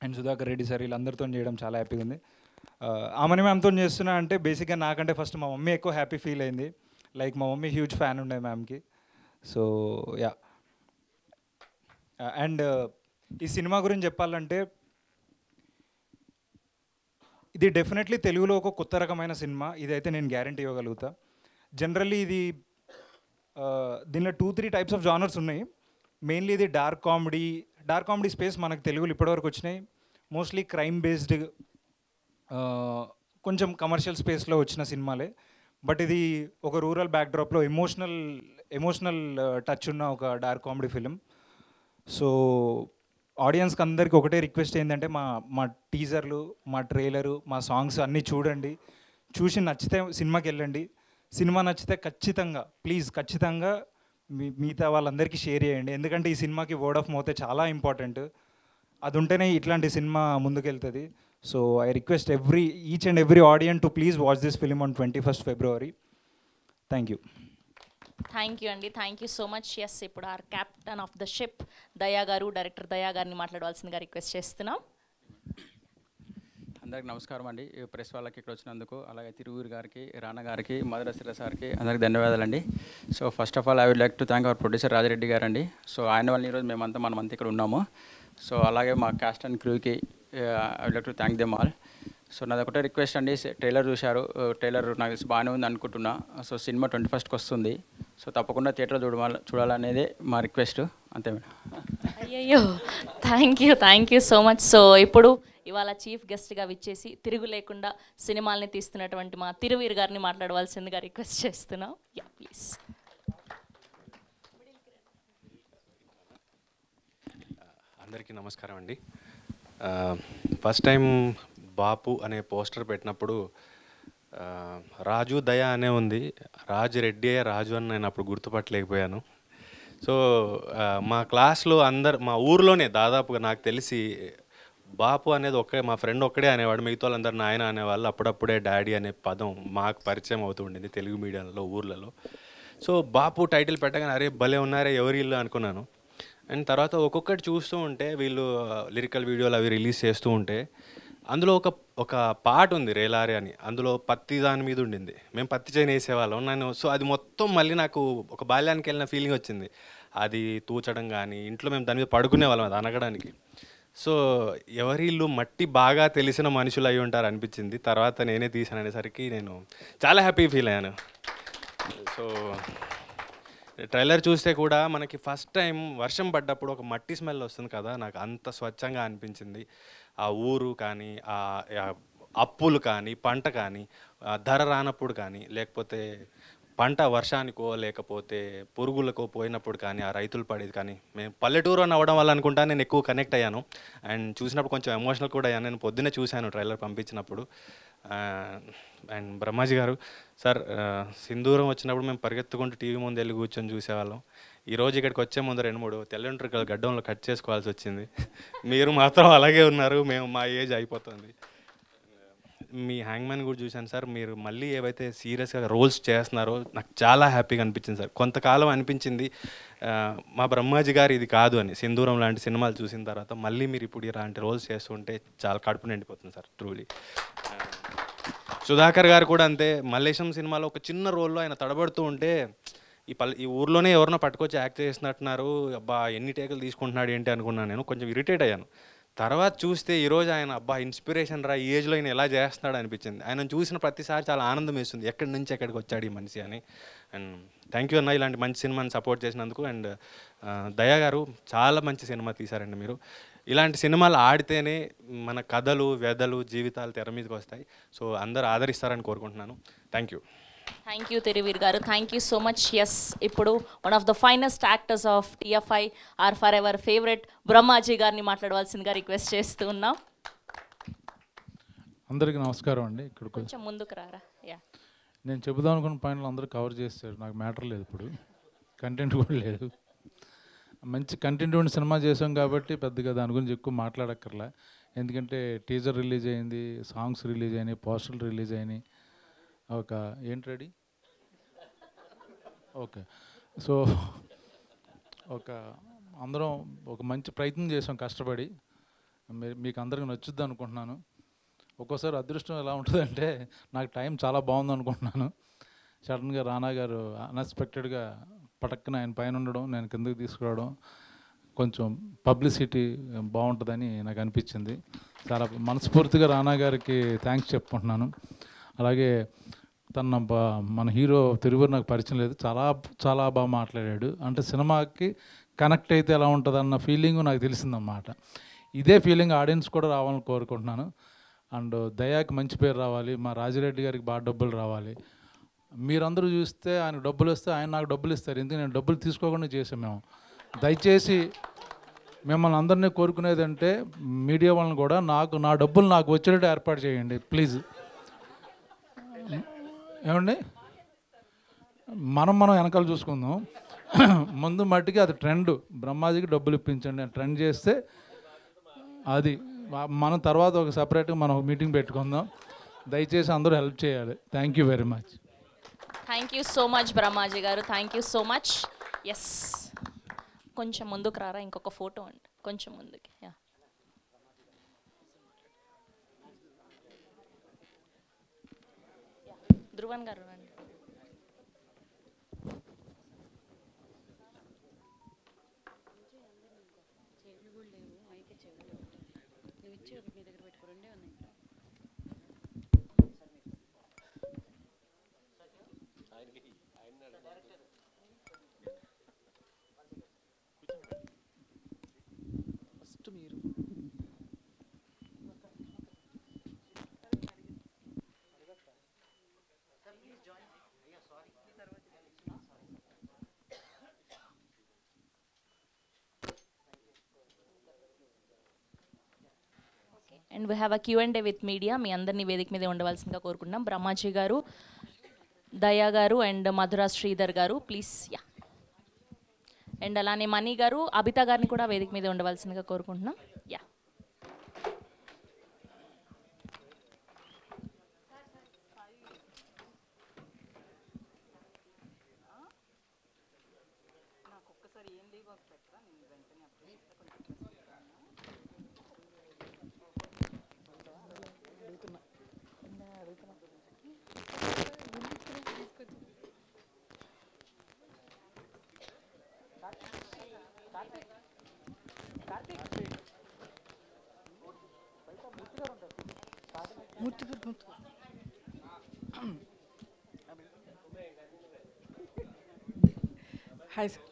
Speaker 9: అండ్ సుధాకర్ రెడ్డి సార్ వీళ్ళందరితో చేయడం చాలా హ్యాపీగా ఉంది. ఆమని మ్యామ్తో చేస్తున్నా అంటే బేసిక్గా నాకంటే ఫస్ట్ మా మమ్మీ ఎక్కువ హ్యాపీ ఫీల్ అయింది. లైక్ మా మమ్మీ హ్యూజ్ ఫ్యాన్ ఉండే మ్యామ్కి. సో యా, అండ్ ఈ సినిమా గురించి చెప్పాలంటే ఇది డెఫినెట్లీ తెలుగులో ఒక కొత్త రకమైన సినిమా, ఇదైతే నేను గ్యారంటీ ఇవ్వగలుగుతా. జనరల్లీ దీనిలో 2-3 టైప్స్ ఆఫ్ జానర్స్ ఉన్నాయి. మెయిన్లీ ఇది డార్క్ కామెడీ స్పేస్ మనకు తెలుగులో ఇప్పటివరకు వచ్చినాయి. మోస్ట్లీ క్రైమ్ బేస్డ్ కొంచెం కమర్షియల్ స్పేస్లో వచ్చిన సినిమాలే. బట్ ఇది ఒక రూరల్ బ్యాక్డ్రాప్లో ఎమోషనల్ టచ్ ఉన్న ఒక డార్క్ కామెడీ ఫిలిం. సో ఆడియన్స్కి అందరికీ ఒకటే రిక్వెస్ట్ ఏంటంటే మా టీజర్లు, మా ట్రైలరు, మా సాంగ్స్ అన్నీ చూడండి. చూసి నచ్చితే సినిమాకి వెళ్ళండి. సినిమా నచ్చితే ఖచ్చితంగా మిగతా వాళ్ళందరికీ షేర్ చేయండి. ఎందుకంటే ఈ సినిమాకి వర్డ్ ఆఫ్ మౌత్ చాలా ఇంపార్టెంట్. అది ఉంటేనే ఇట్లాంటి సినిమా ముందుకెళ్తుంది. So I request each and every audience to please watch this film on 21st February. Thank you.
Speaker 1: Thank you అండి. Thank you so much. Yes, ఇప్పుడు our captain of the ship Daya గారు, director Daya గారిని మాట్లాడవలసిందిగా రిక్వెస్ట్ చేస్తున్నాం.
Speaker 10: అందరికి నమస్కారం అండి. Press వాళ్ళకి ఇక్కడ వచ్చినందుకు, అలాగే తిరువూరు గారికి, రానా గారికి, మధురశ్రీ సార్కి అందరికి ధన్యవాదాలండి. So first of all I would like to thank our producer Rajareddy garu అండి. సో ఆయన వల్ల ఈరోజు మనమంతా ఇక్కడ ఉన్నాము. సో అలాగే మా కాస్ట్ అండ్ క్రూకి I would like to thank them all. So నాది ఒకటే రిక్వెస్ట్ అండి, ట్రైలర్ చూశారు, ట్రైలర్ నాకు బాగానే ఉంది అనుకుంటున్నా. సో సినిమా 21st వస్తుంది. సో తప్పకుండా థియేటర్లో చూడాలనేదే మా రిక్వెస్ట్, అంతే మేడం.
Speaker 1: అయ్యయ్యో, thank you so much. So ఇప్పుడు ఇవాళ చీఫ్ గెస్ట్గా విచ్చేసి తిరుగు లేకుండా సినిమాల్ని తీస్తున్నటువంటి మా తిరువీర్ గారిని మాట్లాడవలసిందిగా రిక్వెస్ట్ చేస్తున్నాం. Yeah please.
Speaker 11: అందరికీ నమస్కారం అండి. ఫస్ట్ టైం బాపు అనే పోస్టర్ పెట్టినప్పుడు రాజు దయా అనే ఉంది, రాజు రెడ్డి రాజు అని నేను అప్పుడు గుర్తుపట్టలేకపోయాను. సో మా క్లాస్లో మా ఊర్లోనే దాదాపుగా నాకు తెలిసి బాపు అనేది మా ఫ్రెండ్ ఒక్కడే అనేవాడు, మిగతా వాళ్ళందరూ నాయన అనేవాళ్ళు. అప్పుడప్పుడే డాడీ అనే పదం మాకు పరిచయం అవుతూ ఉండింది తెలుగు మీడియాలో, ఊర్లలో. సో బాపు టైటిల్ పెట్టగానే అరే భలే ఉన్నారే ఎవరి ఇల్లు అనుకున్నాను. అండ్ తర్వాత ఒక్కొక్కటి చూస్తూ ఉంటే వీళ్ళు లిరికల్ వీడియోలు అవి రిలీజ్ చేస్తూ ఉంటే అందులో ఒక పాట ఉంది రేలారే అని, అందులో పత్తి దాని మీద ఉండింది. మేము పత్తి చేను వేసేవాళ్ళం. సో అది మొత్తం మళ్ళీ నాకు ఒక బాల్యానికి వెళ్ళిన ఫీలింగ్ వచ్చింది. అది తూచడం కానీ, ఇంట్లో మేము దాని మీద పడుకునే వాళ్ళం అది అనగడానికి. సో ఎవరి ఇల్లు మట్టి బాగా తెలిసిన మనుషులు అయి ఉంటారు అనిపించింది. తర్వాత నేనే తీసాను అనేసరికి నేను చాలా హ్యాపీ ఫీల్ అయ్యాను. సో ట్రైలర్ చూస్తే కూడా మనకి ఫస్ట్ టైం వర్షం పడ్డప్పుడు ఒక మట్టి స్మెల్ వస్తుంది కదా, నాకు అంత స్వచ్ఛంగా అనిపించింది. ఆ ఊరు కానీ, ఆ అప్పులు కానీ, పంట కానీ, ధర రానప్పుడు కానీ, లేకపోతే పంట వర్షానికో లేకపోతే పురుగులకో పోయినప్పుడు కానీ ఆ రైతులు పడేది కానీ, మేము పల్లెటూరు అని అవ్వడం వల్ల అనుకుంటా నేను ఎక్కువ కనెక్ట్ అయ్యాను. అండ్ చూసినప్పుడు కొంచెం ఎమోషనల్ కూడా అయ్యాను. నేను పొద్దున్నే చూశాను ట్రైలర్ పంపించినప్పుడు. అండ్ బ్రహ్మాజీ గారు సార్, సింధూరం వచ్చినప్పుడు మేము పరిగెత్తుకుంటూ టీవీ ముందు వెళ్ళి కూర్చొని చూసేవాళ్ళం. ఈరోజు ఇక్కడికి వచ్చే ముందు 2-3 తెల్లంట్రుకలు గడ్డంలో కట్ చేసుకోవాల్సి వచ్చింది. మీరు మాత్రం అలాగే ఉన్నారు. మేము మా ఏజ్ అయిపోతుంది. మీ హ్యాంగ్మ్యాన్ కూడా చూశాను సార్. మీరు మళ్ళీ ఏవైతే సీరియస్గా రోల్స్ చేస్తున్నారో నాకు చాలా హ్యాపీగా అనిపించింది సార్. కొంతకాలం అనిపించింది మా బ్రహ్మాజీ గారు ఇది కాదు అని. సింధూరం లాంటి సినిమాలు చూసిన తర్వాత మళ్ళీ మీరు ఇప్పుడు ఇలాంటి రోల్స్ చేస్తుంటే చాలా కడుపు నిండిపోతుంది సార్ ట్రూలీ. సుధాకర్ గారు కూడా అంతే. మల్లేశం సినిమాలో ఒక చిన్న రోల్లో ఆయన తడబడుతూ ఉంటే ఈ ఊర్లోనే ఎవరినో పట్టుకొచ్చి యాక్ట్ చేస్తున్నట్టున్నారు, అబ్బా ఎన్ని టేకులు తీసుకుంటున్నాడు ఏంటి అనుకున్నాను. నేను కొంచెం ఇరిటేట్ అయ్యాను. తర్వాత చూస్తే ఈరోజు ఆయన అబ్బా ఇన్స్పిరేషన్ రా, ఈ ఏజ్లో ఆయన ఎలా చేస్తున్నాడు అనిపించింది. ఆయన చూసిన ప్రతిసారి చాలా ఆనందం వేస్తుంది, ఎక్కడి నుంచి ఎక్కడికి వచ్చాడు ఈ మనిషి అని. అండ్ థ్యాంక్ యూ అన్న ఇలాంటి మంచి సినిమాని సపోర్ట్ చేసినందుకు. అండ్ దయా గారు చాలా మంచి సినిమా తీశారండి మీరు. ఇలాంటి సినిమాలు ఆడితేనే మన కథలు వ్యధలు జీవితాలు తెర మీదకి వస్తాయి. సో అందరూ ఆదరిస్తారని కోరుకుంటున్నాను. Thank you.
Speaker 1: Thank you Thiruveer గారు, thank you so much. Yes, ఇప్పుడు one of the finest actors of TFI our for ever favourite Brahmaji గారిని మాట్లాడవలసిందిగా రిక్వెస్ట్ చేస్తూ ఉన్నాం.
Speaker 3: అందరికీ నమస్కారం అండి. ఇక్కడ
Speaker 1: కొంచెం ముందుకు రారా. యా,
Speaker 3: నేను చెబుదాం అనుకున్న పాయింట్లు అందరూ కవర్ చేస్తారు. నాకు మ్యాటర్ లేదు, ఇప్పుడు కంటెంట్ కూడా లేదు. మంచి కంటెంట్ ఉన్న సినిమా చేసాం కాబట్టి పెద్దగా దాని గురించి ఎక్కువ మాట్లాడక్కర్లే. ఎందుకంటే టీజర్ రిలీజ్ అయింది, సాంగ్స్ రిలీజ్ అయినాయి, పోస్టర్లు రిలీజ్ అయినాయి. ఒక ఏంటి రెడీ ఓకే. సో అందరం ఒక మంచి ప్రయత్నం చేసాం కష్టపడి. మీకు అందరికీ నచ్చుద్ది అనుకుంటున్నాను. ఒక్కోసారి అదృష్టం ఎలా ఉంటుందంటే నాకు టైం చాలా బాగుంది అనుకుంటున్నాను, సడన్గా రానా గారు అన్ఎక్స్పెక్టెడ్గా పటక్కన ఆయన పైన ఉండడం, నేను కిందకి తీసుకురావడం, కొంచెం పబ్లిసిటీ బాగుంటుందని నాకు అనిపించింది. చాలా మనస్ఫూర్తిగా రానా గారికి థ్యాంక్స్ చెప్పుకుంటున్నాను. అలాగే మన హీరో తిరువూరు నాకు పరిచయం లేదు, చాలా బాగా మాట్లాడాడు. అంటే సినిమాకి కనెక్ట్ అయితే ఎలా ఉంటుంది అన్న ఫీలింగ్ నాకు తెలిసిందన్నమాట. ఇదే ఫీలింగ్ ఆడియన్స్ కూడా రావాలని కోరుకుంటున్నాను. అండ్ దయాకి మంచి పేరు రావాలి, మా రాజిరెడ్డి గారికి బాగా డబ్బులు రావాలి. మీరందరూ చూస్తే ఆయనకు డబ్బులు వస్తే ఆయన నాకు డబ్బులు ఇస్తారు, ఎందుకంటే నేను డబ్బులు తీసుకోకుండా చేసాం మేము. దయచేసి మిమ్మల్ని అందరినీ కోరుకునేది అంటే మీడియా వాళ్ళని కూడా నా డబ్బులు నాకు వచ్చేటట్టు ఏర్పాటు చేయండి ప్లీజ్. ఏమండి, మనం వెనకాల చూసుకుందాం. ముందు మట్టికి అది ట్రెండ్, బ్రహ్మాజీకి డబ్బులు ఇప్పించండి అని ట్రెండ్ చేస్తే అది మనం తర్వాత ఒక సపరేట్గా మనం మీటింగ్ పెట్టుకుందాం. దయచేసి అందరూ హెల్ప్ చేయాలి. Thank you very much.
Speaker 1: Thank you so much Brahmaji గారు, thank you so much. Yes, కొంచెం ముందుకు రారా, ఇంకొక ఫోటో అండి, కొంచెం ముందుకి. యా, ధ్రువన్ గారు రండి. And we have a Q&A with media. మీ అందరినీ వేదిక మీద ఉండవలసిందిగా కోరుకుంటున్నాం. బ్రహ్మాజీ గారు, దయా గారు అండ్ మధురా శ్రీధర్ గారు ప్లీజ్. యా, అండ్ అలానే మణి గారు, అబిత గారిని కూడా వేదిక మీద ఉండవలసిందిగా కోరుకుంటున్నాం. Yeah,
Speaker 12: hi sir.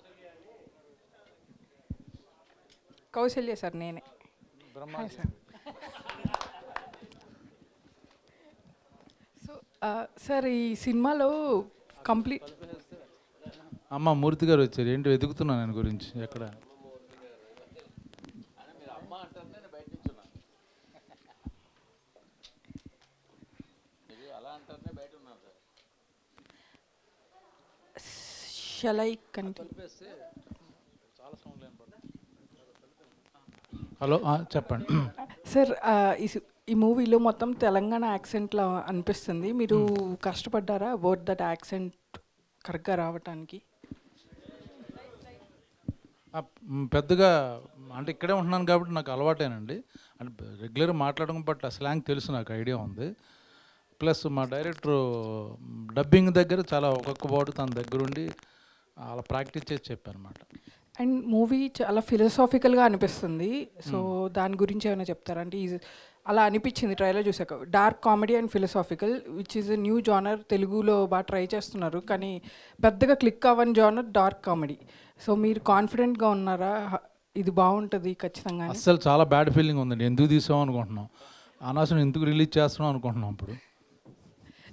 Speaker 12: Kaushalya sir, నేనే. Hi sir. సో సార్, ఈ సినిమాలో కంప్లీట్
Speaker 3: అమ్మ మూర్తి గారు వచ్చారు. ఏంటి వెతుకుతున్నాను ఆయన గురించి ఎక్కడ?
Speaker 12: Shall I continue?
Speaker 3: హలో, చెప్పండి
Speaker 12: సార్. ఈ మూవీలో మొత్తం తెలంగాణ యాక్సెంట్లో అనిపిస్తుంది. మీరు కష్టపడ్డారా అబౌట్ దట్ యాక్సెంట్ కరెక్ట్గా రావటానికి?
Speaker 3: పెద్దగా అంటే ఇక్కడే ఉంటున్నాను కాబట్టి నాకు అలవాటేనండి. అంటే రెగ్యులర్గా మాట్లాడడం పట్ల స్లాంగ్ తెలుసు, నాకు ఐడియా ఉంది. ప్లస్ మా డైరెక్టరు డబ్బింగ్ దగ్గర చాలా ఒక్కొక్క వర్డ్ తన దగ్గరుండి అలా ప్రాక్టీస్ చేసి చెప్పారనమాట.
Speaker 12: అండ్ మూవీ చాలా ఫిలసాఫికల్గా అనిపిస్తుంది. సో దాని గురించి ఏమైనా చెప్తారా? అంటే అలా అనిపించింది ట్రైలర్ చూసాక. Dark comedy and philosophical which is a new genre. తెలుగులో బాగా ట్రై చేస్తున్నారు, కానీ పెద్దగా క్లిక్ అవ్వని జానర్ డార్క్ కామెడీ. సో మీరు కాన్ఫిడెంట్గా ఉన్నారా ఇది బాగుంటుంది ఖచ్చితంగా?
Speaker 3: అస్సలు చాలా బ్యాడ్ ఫీలింగ్ ఉందండి. ఎందుకు తీసాం అనుకుంటున్నాం, అనవసరం ఎందుకు రిలీజ్ చేస్తున్నాం అనుకుంటున్నాం. ఇప్పుడు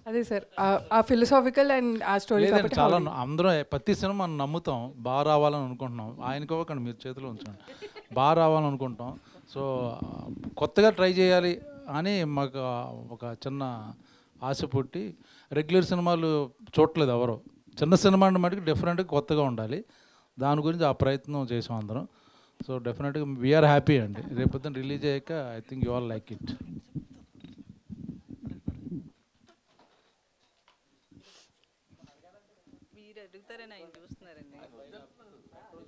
Speaker 12: అదే సార్, ఆ ఫిలసాఫికల్ అండ్ ఆ స్టోరీ
Speaker 3: చాలా అందరం ప్రతి సినిమా మనం నమ్ముతాం, బాగా రావాలని అనుకుంటున్నాం. ఆయనకి ఇవ్వకండి, మీరు చేతిలో ఉంచండి. బాగా రావాలని అనుకుంటాం. సో కొత్తగా ట్రై చేయాలి అని మాకు ఒక చిన్న ఆశ పుట్టి, రెగ్యులర్ సినిమాలు చూడట్లేదు ఎవరు. చిన్న సినిమా అంటే మటుకు డిఫరెంట్గా కొత్తగా ఉండాలి. దాని గురించి ఆ ప్రయత్నం చేసాం అందరం. సో డెఫినెట్గా వీఆర్ హ్యాపీ అండి. రేపొద్దున రిలీజ్ అయ్యాక I think you all like it.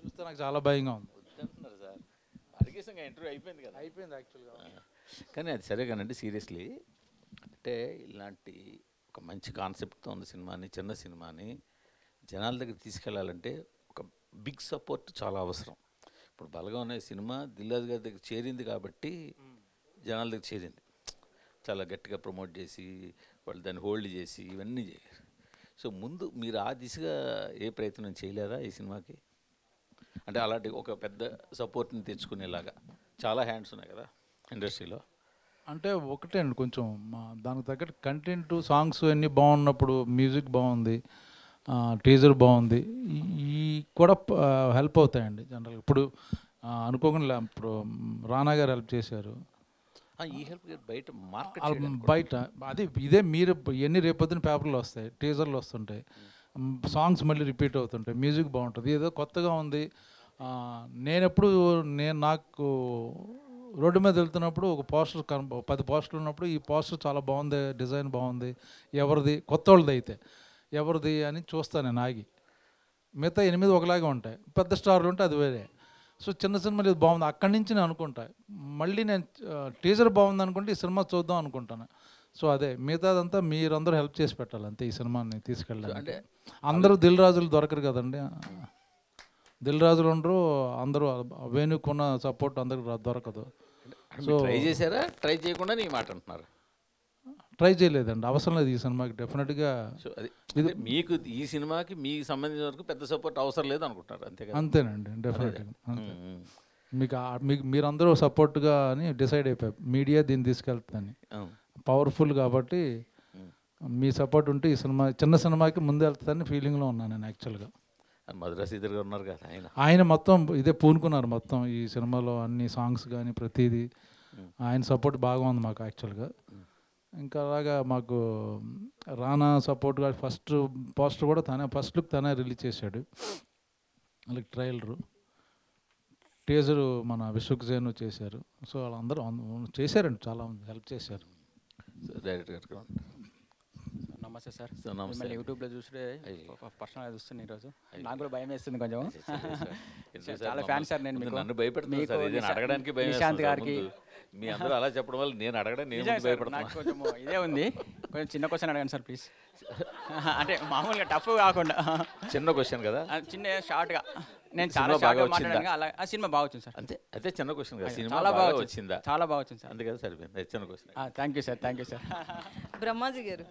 Speaker 3: చూస్తే నాకు చాలా భయంగా ఉంది.
Speaker 13: సార్ అడిగేసంగా ఇంటర్వ్యూ అయిపోయింది కదా.
Speaker 3: అయిపోయింది యాక్చువల్గా.
Speaker 13: కానీ అది సరే కానండి, సీరియస్లీ అంటే ఇలాంటి ఒక మంచి కాన్సెప్ట్తో ఉన్న సినిమాని, చిన్న సినిమాని జనాల దగ్గర తీసుకెళ్లాలంటే ఒక బిగ్ సపోర్ట్ చాలా అవసరం. ఇప్పుడు బలగం అనే సినిమా దిల్రాజు గారి దగ్గర చేరింది కాబట్టి జనాల దగ్గర చేరింది. చాలా గట్టిగా ప్రమోట్ చేసి వాళ్ళు దాన్ని హోల్డ్ చేసి ఇవన్నీ చేయారు. సో ముందు మీరు ఆ దిశగా ఏ ప్రయత్నం చేయలేదా ఈ సినిమాకి? అంటే అలాంటి ఒక పెద్ద సపోర్ట్ని తెచ్చుకునేలాగా చాలా హ్యాండ్స్ ఉన్నాయి కదా ఇండస్ట్రీలో.
Speaker 3: అంటే ఒకటే అండి, కొంచెం దానికి తగ్గట్టు కంటెంట్, సాంగ్స్ అన్నీ బాగున్నప్పుడు, మ్యూజిక్ బాగుంది, టీజర్ బాగుంది, ఈ కూడా హెల్ప్ అవుతాయండి జనరల్గా. ఇప్పుడు అనుకోకుండా ఇప్పుడు రానా గారు హెల్ప్ చేశారు.
Speaker 13: ఈ హెల్ప్ బయట మార్కెట్
Speaker 3: బయట అది ఇదే మీరు ఎన్ని రేపొద్దున పేపర్లు వస్తాయి, టీజర్లు వస్తుంటాయి, సాంగ్స్ మళ్ళీ రిపీట్ అవుతుంటాయి, మ్యూజిక్ బాగుంటుంది, ఏదో కొత్తగా ఉంది. నాకు రోడ్డు మీద వెళ్తున్నప్పుడు ఒక పోస్టర్ 10 పోస్టర్లు ఉన్నప్పుడు ఈ పోస్టర్ చాలా బాగుంది, డిజైన్ బాగుంది, ఎవరిది, కొత్త వాళ్ళది అయితే ఎవరిది అని చూస్తాను నేను ఆగి. మిగతా 8 ఒకలాగే ఉంటాయి, పెద్ద స్టార్లు ఉంటే అది వేరే. సో చిన్న సినిమాలు ఇది బాగుంది, అక్కడి నుంచి నేను అనుకుంటా. మళ్ళీ నేను టీజర్ బాగుంది అనుకుంటే ఈ సినిమా చూద్దాం అనుకుంటాను. సో అదే మిగతాదంతా మీరందరూ హెల్ప్ చేసి పెట్టాలి అంతే ఈ సినిమాని తీసుకెళ్ళాలి. అంటే అందరూ దిల్ రాజులు దొరకరు కదండి, దిల్ రాజులు ఉండరు, అందరూ వేణుకున్న సపోర్ట్ అందరికి దొరకదు.
Speaker 13: సో ట్రై చేశారా? ట్రై చేయకుండా నీ మాట అంటున్నారు?
Speaker 3: ట్రై చేయలేదండి, అవసరం లేదు ఈ సినిమాకి డెఫినెట్గా.
Speaker 13: సో అది ఇది మీకు ఈ సినిమాకి మీకు సంబంధించిన వరకు పెద్ద సపోర్ట్ అవసరం లేదు అనుకుంటారు అంతే కదా?
Speaker 3: అంతేనండి, డెఫినెట్గా అంతే. మీకు మీరందరూ సపోర్ట్గా అని డిసైడ్ అయిపోయారు, మీడియా దీన్ని తీసుకెళ్తుందని. పవర్ఫుల్ కాబట్టి మీ సపోర్ట్ ఉంటే ఈ సినిమా చిన్న సినిమాకి ముందు వెళ్తుందని ఫీలింగ్లో ఉన్నాను నేను యాక్చువల్గా.
Speaker 13: మద్రాసు ఇద్దరుగా ఉన్నారు కదా
Speaker 3: ఆయన మొత్తం ఇదే పూనుకున్నారు మొత్తం ఈ సినిమాలో, అన్ని సాంగ్స్ కానీ ప్రతిదీ ఆయన సపోర్ట్ బాగా ఉంది మాకు యాక్చువల్గా. ఇంకా అలాగా మాకు రానా సపోర్ట్గా ఫస్ట్ పోస్టర్ కూడా ఫస్ట్ లుక్ తనే రిలీజ్ చేశాడు, అలాగే ట్రైలరు, టీజరు మన విశ్వక్సేన్ చేశారు. సో వాళ్ళందరూ చేశారండి, చాలా హెల్ప్ చేశారు.
Speaker 13: డైరెక్టర్ గారు
Speaker 10: నమస్తే సార్. మిమ్మల్ని యూట్యూబ్లో చూస్తే పర్సనల్గా చూస్తున్నాను ఈరోజు. నాకు కూడా భయం వేస్తుంది కొంచెం. చాలా ఫ్యాన్ సార్ నేను.
Speaker 13: నన్ను భయపెడుతున్నాను సార్, ఇది అడగడానికి భయం.
Speaker 10: నిశాంత్ గారికి
Speaker 13: మీ అందరూ అలా చెప్పడం వల్ల నేను అడగడం నేను భయపడుతున్నాను.
Speaker 10: కొంచెం ఇదే ఉంది, కొంచెం చిన్న క్వశ్చన్ అడగండి సార్ ప్లీజ్. అంటే మామూలుగా టఫ్ కాకుండా
Speaker 13: చిన్న క్వశ్చన్ కదా,
Speaker 10: చిన్న షార్ట్గా. నేను చాలా
Speaker 13: సినిమా బాగా
Speaker 10: షార్ట్గా
Speaker 13: వచ్చిందా?
Speaker 10: మాట్లాడాను అలా ఆ సినిమా బాగా వచ్చింది సార్.
Speaker 13: అంతే అదే చిన్న క్వశ్చన్ కదా, సినిమా
Speaker 10: చాలా
Speaker 13: బాగా
Speaker 10: బాగా
Speaker 13: వచ్చిందా?
Speaker 10: చాలా బాగా వచ్చింది సార్.
Speaker 13: అందుకని సరిపోయింది, అది చిన్న question.
Speaker 10: Thank you sir, thank you sir.
Speaker 14: Brahmaji గారు,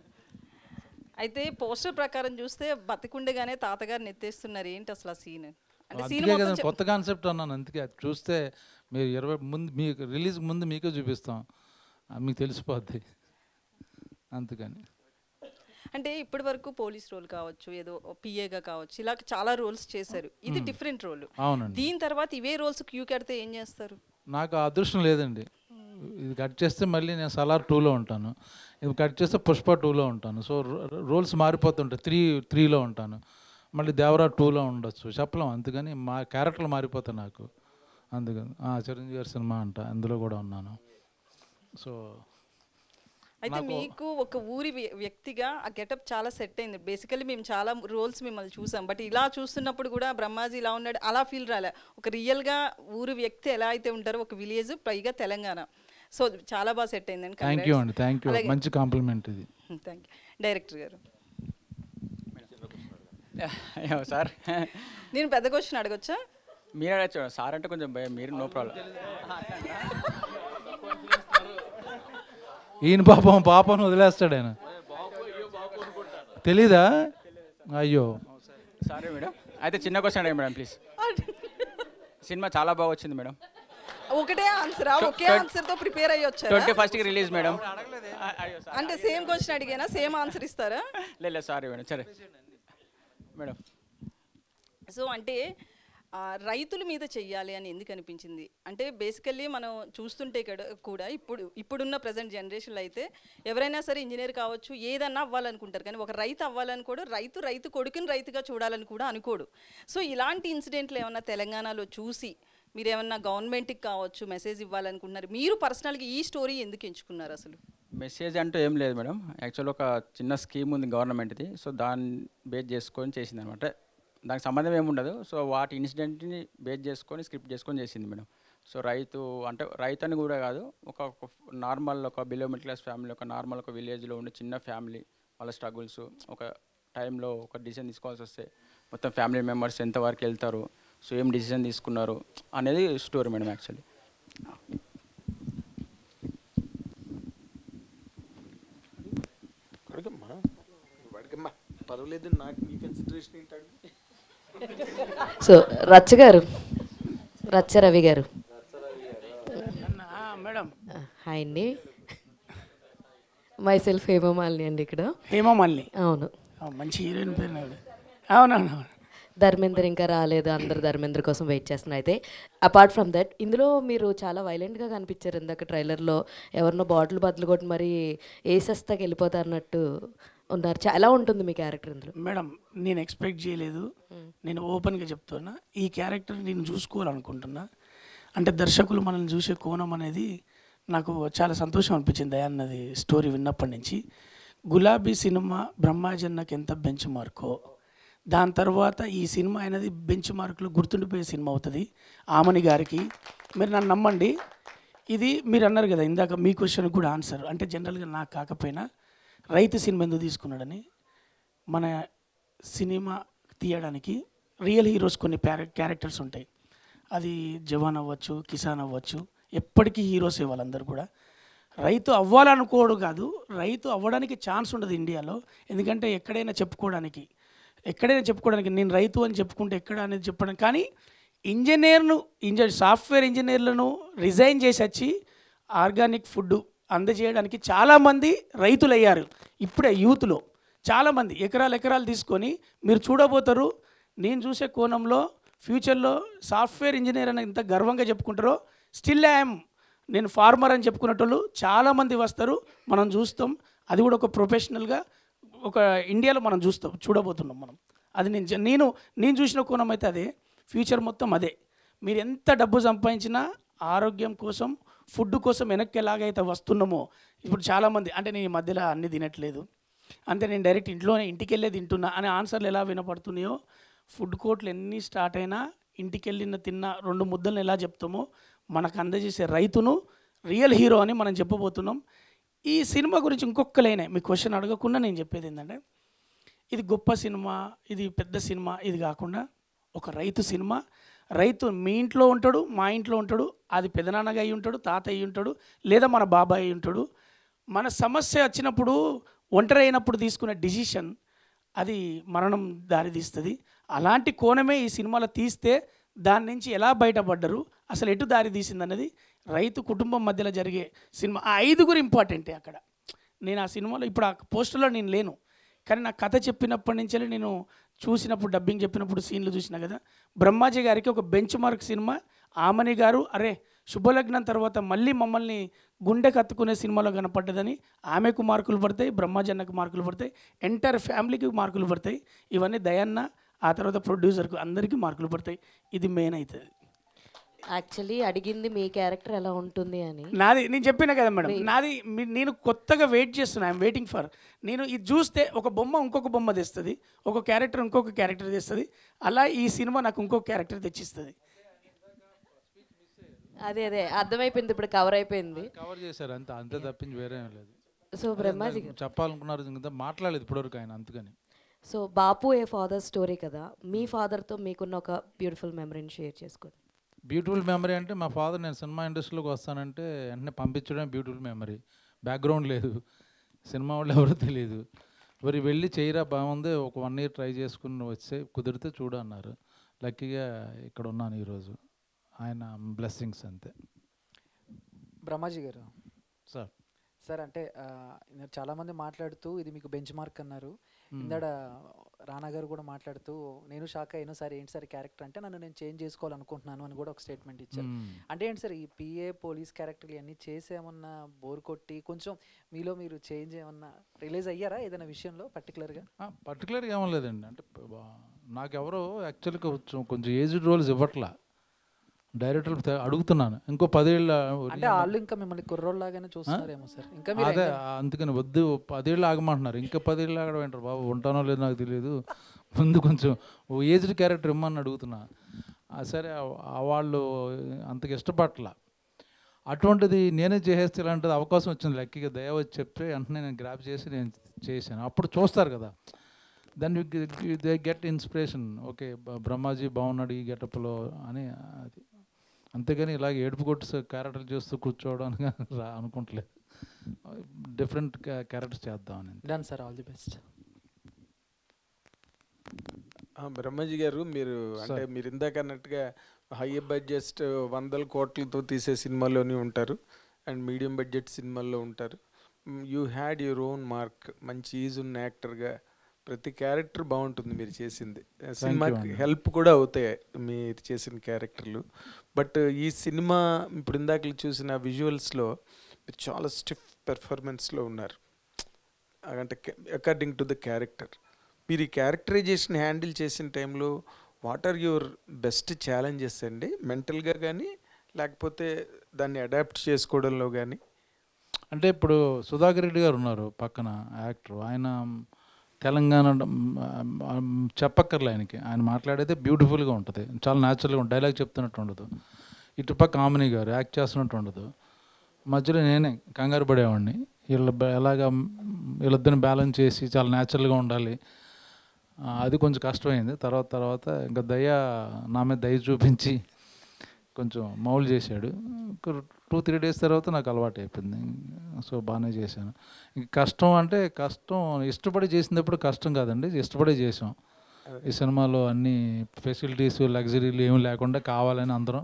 Speaker 14: అయితే పోస్టర్ ప్రకారం చూస్తే బతికుండగానే తాతగారిని ఎత్తేస్తున్నారు, ఏంటి అసలు ఆ సీన్? అంటే సీన్
Speaker 3: అందుకే కదా
Speaker 14: మొత్తం
Speaker 3: కొత్త కాన్సెప్ట్ అన్నాను. అందుకే అది చూస్తే మీరు 20 ముందు మీకు రిలీజ్ ముందు మీకే చూపిస్తాం, మీకు తెలిసిపోద్ది అందుకని.
Speaker 14: అంటే ఇప్పటి వరకు పోలీస్ రోల్ కావచ్చు, ఏదో పిఏగా కావచ్చు, ఇలా చాలా రోల్స్ చేశారు. ఇది డిఫరెంట్ రోల్.
Speaker 3: అవునండి.
Speaker 14: దీని తర్వాత ఇవే రోల్స్ క్యూ కడితే ఏం చేస్తారు?
Speaker 3: నాకు ఆ అదృష్టం లేదండి. ఇది కట్ చేస్తే మళ్ళీ నేను సలార్ 2లో ఉంటాను, ఇది కట్ చేస్తే పుష్ప 2లో ఉంటాను. సో రోల్స్ మారిపోతుంటాయి. 3లో ఉంటాను, మళ్ళీ దేవరా 2లో ఉండొచ్చు, చెప్పలేం. అందుకని మా క్యారెక్టర్లు మారిపోతాయి నాకు. అందుకని చిరంజీవి గారి సినిమా అంట, అందులో కూడా ఉన్నాను. సో
Speaker 14: అయితే మీకు ఒక ఊరి వ్యక్తిగా ఆ గెటప్ చాలా సెట్ అయింది. బేసికలీ మేము చాలా రోల్స్ మిమ్మల్ని చూసాం, బట్ ఇలా చూస్తున్నప్పుడు కూడా బ్రహ్మాజీ ఇలా ఉన్నాడు అలా ఫీల్ రాలే. ఒక రియల్గా ఊరి వ్యక్తి ఎలా అయితే ఉంటారో, ఒక విలేజ్, పైగా తెలంగాణ. సో చాలా బాగా సెట్ అయిందండి.
Speaker 3: థ్యాంక్ యూ అండి, థ్యాంక్ యూ, మంచి కాంప్లిమెంట్ ఇది.
Speaker 14: Thank you. డైరెక్టర్ గారు,
Speaker 10: సార్
Speaker 14: నేను పెద్ద క్వశ్చన్ అడగొచ్చా?
Speaker 10: మీరు అడగచ్చు సార్, అంటే కొంచెం భయం, మీరు నో ప్రాబ్లం.
Speaker 3: ఈయన పాపం వదిలేస్తాడు ఆయన, తెలీదా? అయ్యో
Speaker 10: సారీ మేడం. అయితే చిన్న క్వశ్చన్ అడగండి మేడం ప్లీజ్. సినిమా చాలా బాగా వచ్చింది మేడం.
Speaker 14: ఒకటే ఆన్సరా? ఒకే ఆన్సర్ తో ప్రిపేర్ అయ్యి వచ్చారా?
Speaker 10: 21st release madam.
Speaker 14: అంటే సేమ్ క్వశ్చన్ అడిగానా, సేమ్ ఆన్సర్ ఇస్తారా?
Speaker 10: లేదు సారీ మేడం, సరే మేడం.
Speaker 14: సో అంటే రైతుల మీద చెయ్యాలి అని ఎందుకు అనిపించింది? అంటే బేసికల్లీ మనం చూస్తుంటే కూడా ఇప్పుడున్న ప్రజెంట్ జనరేషన్లో అయితే ఎవరైనా సరే ఇంజనీర్ కావచ్చు, ఏదన్నా అవ్వాలనుకుంటారు, కానీ ఒక రైతు అవ్వాలని కూడా రైతు కొడుకుని రైతుగా చూడాలని కూడా అనుకోడు. సో ఇలాంటి ఇన్సిడెంట్లు ఏమన్నా తెలంగాణలో చూసి మీరు ఏమన్నా గవర్నమెంట్కి కావచ్చు మెసేజ్ ఇవ్వాలనుకుంటున్నారు? మీరు పర్సనల్గా ఈ స్టోరీ ఎందుకు ఎంచుకున్నారు అసలు?
Speaker 10: మెసేజ్ అంటూ ఏం లేదు మేడం. యాక్చువల్ ఒక చిన్న స్కీమ్ ఉంది గవర్నమెంట్ది, సో దాన్ని బేస్ చేసుకొని చేసింది అనమాట. దానికి సంబంధం ఏముండదు. సో వాటి ఇన్సిడెంట్ని బేస్ చేసుకొని స్క్రిప్ట్ చేసుకొని చేసింది మేడం. సో రైతు అని కూడా కాదు, ఒక నార్మల్ ఒక బిలో మిడిల్ క్లాస్ ఫ్యామిలీ, ఒక నార్మల్ ఒక విలేజ్లో ఉండే చిన్న ఫ్యామిలీ, వాళ్ళ స్ట్రగుల్స్, ఒక టైంలో ఒక డిసిజన్ తీసుకోవాల్సి వస్తే మొత్తం ఫ్యామిలీ మెంబర్స్ ఎంతవరకు వెళ్తారు, సో ఏం డిసిజన్ తీసుకున్నారు అనేది స్టోరీ మేడం యాక్చువల్లీ.
Speaker 13: పర్వాలేదు, నాకు మీ కన్సిడరేషన్ ఏంటండి.
Speaker 15: సో రచ్చ రవి గారు
Speaker 16: మేడం.
Speaker 15: హాయ్ అండి, మైసెల్ఫ్ హేమమాలిని అండి. ఇక్కడ
Speaker 16: హేమమాలిని,
Speaker 15: అవును,
Speaker 16: మంచి హీరోయిన్ పేరు. అవునవును.
Speaker 15: ధర్మేంద్ర ఇంకా రాలేదు, అందరు ధర్మేంద్ర కోసం వెయిట్ చేస్తున్నారు. అయితే అపార్ట్ ఫ్రమ్ దట్, ఇందులో మీరు చాలా వైలెంట్గా కనిపించారు. ఇందాక ట్రైలర్లో ఎవరినో బాటిల్ బదులు కొట్టి మరి వేసేస్తాకి వెళ్ళిపోతారన్నట్టు ఉన్నారు. ఎలా ఉంటుంది మీ క్యారెక్టర్ ఇందులో?
Speaker 16: మేడం, నేను ఎక్స్పెక్ట్ చేయలేదు. నేను ఓపెన్గా చెప్తున్నా, ఈ క్యారెక్టర్ నేను చూసుకోవాలనుకుంటున్నా. అంటే దర్శకులు మనల్ని చూసే కోణం అనేది నాకు చాలా సంతోషం అనిపించింది. అన్నది స్టోరీ విన్నప్పటి నుంచి. గులాబీ సినిమా బ్రహ్మాజన్నకి ఎంత బెంచ్ మార్కో, దాని తర్వాత ఈ సినిమా అనేది బెంచ్ మార్కులో గుర్తుండిపోయే సినిమా అవుతుంది. ఆమని గారికి మీరు నన్ను నమ్మండి. ఇది మీరు అన్నారు కదా ఇందాక, మీ క్వశ్చన్కి కూడా ఆన్సర్. అంటే జనరల్గా నాకు కాకపోయినా రైతు సినిమా ఎందుకు తీసుకున్నాడని, మన సినిమా తీయడానికి రియల్ హీరోస్ కొన్ని క్యారెక్టర్స్ ఉంటాయి. అది జవాన్ అవ్వచ్చు, కిసాన్ అవ్వచ్చు, ఎప్పటికీ హీరోసే వాళ్ళందరూ కూడా. రైతు అవ్వాలనుకోడు కాదు, రైతు అవ్వడానికి ఛాన్స్ ఉండదు ఇండియాలో. ఎందుకంటే ఎక్కడైనా చెప్పుకోవడానికి నేను రైతు అని చెప్పుకుంటే ఎక్కడ అనేది చెప్పడం. కానీ సాఫ్ట్వేర్ ఇంజనీర్లను రిజైన్ చేసి వచ్చి ఆర్గానిక్ ఫుడ్ అందజేయడానికి చాలామంది రైతులు అయ్యారు. ఇప్పుడే యూత్లో చాలామంది ఎకరాలు తీసుకొని మీరు చూడబోతారు. నేను చూసే కోణంలో ఫ్యూచర్లో సాఫ్ట్వేర్ ఇంజనీర్ అని ఎంత గర్వంగా చెప్పుకుంటారో, స్టిల్ నేను ఫార్మర్ అని చెప్పుకునేటోళ్ళు చాలామంది వస్తారు, మనం చూస్తాం. అది కూడా ఒక ప్రొఫెషనల్గా ఒక ఇండియాలో మనం చూడబోతున్నాం మనం. అది నేను చూసిన కోణం అయితే అదే. ఫ్యూచర్ మొత్తం అదే. మీరు ఎంత డబ్బు సంపాదించినా ఆరోగ్యం కోసం, ఫుడ్ కోసం వెనక్కి ఎలాగైతే వస్తున్నామో, ఇప్పుడు చాలామంది అంటే నేను ఈ మధ్యలో అన్నీ తినట్లేదు, అంతే నేను డైరెక్ట్ ఇంటికి వెళ్ళే తింటున్నా అనే ఆన్సర్లు ఎలా వినపడుతున్నాయో, ఫుడ్ కోర్ట్లు ఎన్ని స్టార్ట్ అయినా ఇంటికి వెళ్ళిన తిన్న 2 ముద్దలను ఎలా చెప్తామో, మనకు అందజేసే రైతును రియల్ హీరో అని మనం చెప్పబోతున్నాం. ఈ సినిమా గురించి ఇంకొక లైనే మీ క్వశ్చన్ అడగకుండా నేను చెప్పేది ఏంటంటే, ఇది గొప్ప సినిమా, ఇది పెద్ద సినిమా, ఇది కాకుండా ఒక రైతు సినిమా. రైతు మీ ఇంట్లో ఉంటాడు, మా ఇంట్లో ఉంటాడు, అది పెదనాన్నగా అయి ఉంటాడు, తాత అయి ఉంటాడు, లేదా మన బాబాయ్ అయి ఉంటాడు. మన సమస్య వచ్చినప్పుడు ఒంటరి అయినప్పుడు తీసుకునే డిసిషన్ అది మరణం దారితీస్తుంది. అలాంటి కోణమే ఈ సినిమాలో తీస్తే దాని నుంచి ఎలా బయటపడ్డరు, అసలు ఎటు దారి తీసిందన్నది రైతు కుటుంబం మధ్యలో జరిగే సినిమా. ఆ 5గురు ఇంపార్టెంటే అక్కడ. నేను ఆ సినిమాలో ఇప్పుడు ఆ పోస్టర్లో నేను లేను, కానీ నా కథ చెప్పినప్పటి నుంచే నేను చూసినప్పుడు, డబ్బింగ్ చెప్పినప్పుడు సీన్లు చూసినా కదా. బ్రహ్మాజీ గారికి ఒక బెంచ్ మార్క్ సినిమా. ఆమని గారు అరే శుభలగ్నం తర్వాత మళ్ళీ మమ్మల్ని గుండె కత్తుకునే సినిమాలో కనపడ్డదని ఆమెకు మార్కులు పడతాయి, బ్రహ్మాజీ అన్నకు మార్కులు పడతాయి, ఎంటైర్ ఫ్యామిలీకి మార్కులు పడతాయి. ఇవన్నీ దయన్న, ఆ తర్వాత ప్రొడ్యూసర్కు అందరికీ మార్కులు పడతాయి. ఇది మెయిన్ అవుతుంది.
Speaker 15: యాక్చువల్లీ అడిగింది మీ క్యారెక్టర్ ఎలా ఉంటుంది అని.
Speaker 16: నాది నేను చెప్పినా కదా మేడం, నాది నేను కొత్తగా వెయిట్ చేస్తున్నా. I'm waiting for. నేను ఇది చూస్తే ఒక బొమ్మ ఇంకొక బొమ్మ తెస్తుంది, ఒక క్యారెక్టర్ ఇంకొక క్యారెక్టర్ తెస్తుంది. అలా ఈ సినిమా నాకు ఇంకొక క్యారెక్టర్ తెచ్చిస్తుంది.
Speaker 15: అదే అదే అర్థమైపోయింది, ఇప్పుడు కవర్ అయిపోయింది.
Speaker 3: కవర్ చేశారు అంతే, అంతే తప్పించి వేరే ఏం లేదు.
Speaker 15: సో బ్రహ్మాజీ
Speaker 3: చెప్పాలనుకున్నారు ఇంకా మాట్లాడలేదు ఇప్పటివరకు ఆయన, అందుకని.
Speaker 15: సో బాపు ఏ ఫాదర్ స్టోరీ కదా, మీ ఫాదర్తో మీకున్న ఒక బ్యూటిఫుల్ మెమరీని షేర్ చేసుకోండి.
Speaker 3: బ్యూటిఫుల్ మెమరీ అంటే మా ఫాదర్ నేను సినిమా ఇండస్ట్రీలోకి వస్తానంటే వెంటనే పంపించడం బ్యూటిఫుల్ మెమరీ. బ్యాక్గ్రౌండ్ లేదు, సినిమా వాళ్ళు ఎవరో తెలియదు. మరి వెళ్ళి చేయరా బాగుంది, ఒక 1 year ట్రై చేసుకుని వచ్చే కుదిరితే చూడు అన్నారు. లక్కీగా ఇక్కడ ఉన్నాను ఈరోజు, ఆయన బ్లెస్సింగ్స్ అంతే.
Speaker 17: బ్రహ్మాజీ గారు
Speaker 3: సార్
Speaker 17: సార్ అంటే చాలామంది మాట్లాడుతూ ఇది మీకు బెంచ్ మార్క్ అన్నారు. ఇందాడ రానా గారు కూడా మాట్లాడుతూ నేను షాక్ అయ్యాను సార్, ఏంటి సార్ క్యారెక్టర్ అంటే నన్ను నేను చేంజ్ చేసుకోవాలనుకుంటున్నాను అని కూడా ఒక స్టేట్మెంట్ ఇచ్చారు. అంటే ఏంటి సార్ ఈ పిఏ పోలీస్ క్యారెక్టర్లు ఇవన్నీ చేసేమన్నా బోర్ కొట్టి కొంచెం మీలో మీరు చేంజ్ ఏమన్నా రిలీజ్ అయ్యారా ఏదైనా విషయంలో పర్టికులర్గా?
Speaker 3: పర్టికులర్గా ఏమో లేదండి. అంటే నాకెవరో యాక్చువల్గా కొంచెం ఏజ్డ్ రోల్స్ ఇవ్వట్లా. డైరెక్టర్ అడుగుతున్నాను ఇంకో 10 ఏళ్ళ
Speaker 17: అంటే వాళ్ళు ఇంకా మిమ్మల్ని కుర్రోళ్ళలాగానే చూస్తున్నారేమో సార్. ఇంకా
Speaker 3: అదే అందుకని వద్దు 10 ఏళ్ళు ఆగమంటున్నారు. ఇంకా 10 ఏళ్ళు ఆగడం ఏంటారు బాబు, ఉంటానో లేదో నాకు తెలియదు, ముందు కొంచెం ఏజ్డ్ క్యారెక్టర్ ఇమ్మని అడుగుతున్నా. సరే వాళ్ళు అంతకు ఇష్టపడట్లా. అటువంటిది నేనే చేసేస్తే ఇలాంటిది అవకాశం వచ్చింది. లక్కీగా దయ వచ్చి చెప్తే వెంటనే నేను గ్రాప్ చేసి నేను చేశాను. అప్పుడు చూస్తారు కదా, then they get inspiration. Okay Brahmaji బాగున్నాడు ఈ గెటప్లో అని. అది అంతేగాని ఇలాగ ఏడుపు కొట్టు క్యారెక్టర్ చేస్తూ కూర్చోవడానికి అనుకుంటలేదు. డిఫరెంట్ క్యారెక్టర్స్ చేద్దామని.
Speaker 17: Done sir, all the best.
Speaker 18: Brahmaji గారు మీరు అంటే మీరు ఇందాక అన్నట్టుగా హై బడ్జెట్ 100 కోట్లతో తీసే సినిమాలోనే ఉంటారు అండ్ మీడియం బడ్జెట్ సినిమాల్లో ఉంటారు. You had your own mark. మంచి ఈజ్ ఉన్న యాక్టర్గా ప్రతి క్యారెక్టర్ బాగుంటుంది మీరు చేసింది. సినిమాకి హెల్ప్ కూడా అవుతాయి మీరు చేసిన క్యారెక్టర్లు. బట్ ఈ సినిమా ఇప్పుడు ఇందాక చూసిన విజువల్స్లో మీరు చాలా స్టిఫ్ పెర్ఫార్మెన్స్లో ఉన్నారు. అంటే అకార్డింగ్ టు ద క్యారెక్టర్ మీరు ఈ క్యారెక్టరైజేషన్ హ్యాండిల్ చేసిన టైంలో what are your best challenges అండి, మెంటల్గా కానీ లేకపోతే దాన్ని అడాప్ట్ చేసుకోవడంలో కానీ?
Speaker 3: అంటే ఇప్పుడు సుధాకర్ రెడ్డి గారు ఉన్నారు పక్కన యాక్టర్, ఆయన తెలంగాణ చెప్పక్కర్లే ఆయనకి, ఆయన మాట్లాడైతే బ్యూటిఫుల్గా ఉంటుంది, చాలా న్యాచురల్గా ఉంటుంది, డైలాగ్ చెప్తున్నట్టు ఉండదు. ఇటుపక్క ఆమని గారు యాక్ట్ చేస్తున్నట్టు ఉండదు. మధ్యలో నేనే కంగారు పడేవాడిని, వీళ్ళిద్దరిని బ్యాలెన్స్ చేసి చాలా న్యాచురల్గా ఉండాలి. అది కొంచెం కష్టమైంది. తర్వాత ఇంకా నా మీద దయ చూపించి కొంచెం మౌలు చేశాడు. 2-3 days తర్వాత నాకు అలవాటు అయిపోయింది. సో బాగానే చేశాను. ఇంక కష్టం అంటే కష్టం ఇష్టపడి చేసినప్పుడు కష్టం కాదండి, ఇష్టపడే చేసాం. ఈ సినిమాలో అన్ని ఫెసిలిటీస్ లగ్జరీలు ఏమి లేకుండా కావాలని అందరం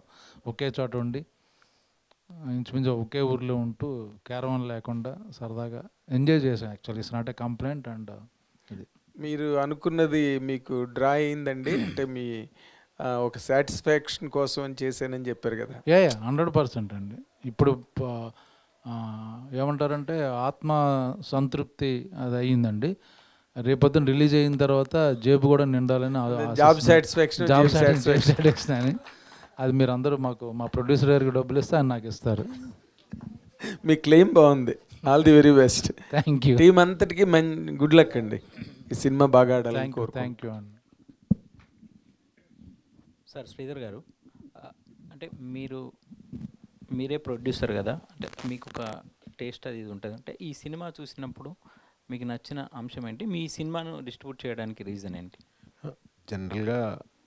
Speaker 3: ఒకే చోట ఉండి ఇంచుమించు ఒకే ఊర్లో ఉంటూ క్యారవాన్ లేకుండా సరదాగా ఎంజాయ్ చేసాం. Actually it's not a complaint. And ఇది
Speaker 18: మీరు అనుకున్నది మీకు డ్రా అయిందండి, అంటే మీ ఒక సాటిస్ఫాక్షన్ కోసం అని చేశానని చెప్పారు కదా?
Speaker 3: 100% అండి. ఇప్పుడు ఏమంటారంటే ఆత్మ సంతృప్తి అది అయ్యిందండి. రేపొద్దున రిలీజ్ అయిన తర్వాత జేబు కూడా నిండాలని,
Speaker 18: జాబ్ సాటిస్ఫాక్షన్
Speaker 3: అని. అది మీరు అందరూ మా ప్రొడ్యూసర్ గారికి డబ్బులు ఇస్తే ఆయన నాకు ఇస్తారు.
Speaker 18: మీ క్లెయిమ్ బాగుంది. All the very best.
Speaker 3: Thank you.
Speaker 18: Team అంతటికి గుడ్ లక్ అండి. ఈ సినిమా బాగా ఆడాలి.
Speaker 3: థ్యాంక్ యూ అండి.
Speaker 10: సార్ శ్రీధర్ గారు, అంటే మీరే ప్రొడ్యూసర్ కదా, అంటే మీకు ఒక టేస్ట్ అది ఇది ఉంటుంది. అంటే ఈ సినిమా చూసినప్పుడు మీకు నచ్చిన అంశం ఏంటి? మీ సినిమాను డిస్ట్రిబ్యూట్ చేయడానికి రీజన్ ఏంటి?
Speaker 5: జనరల్గా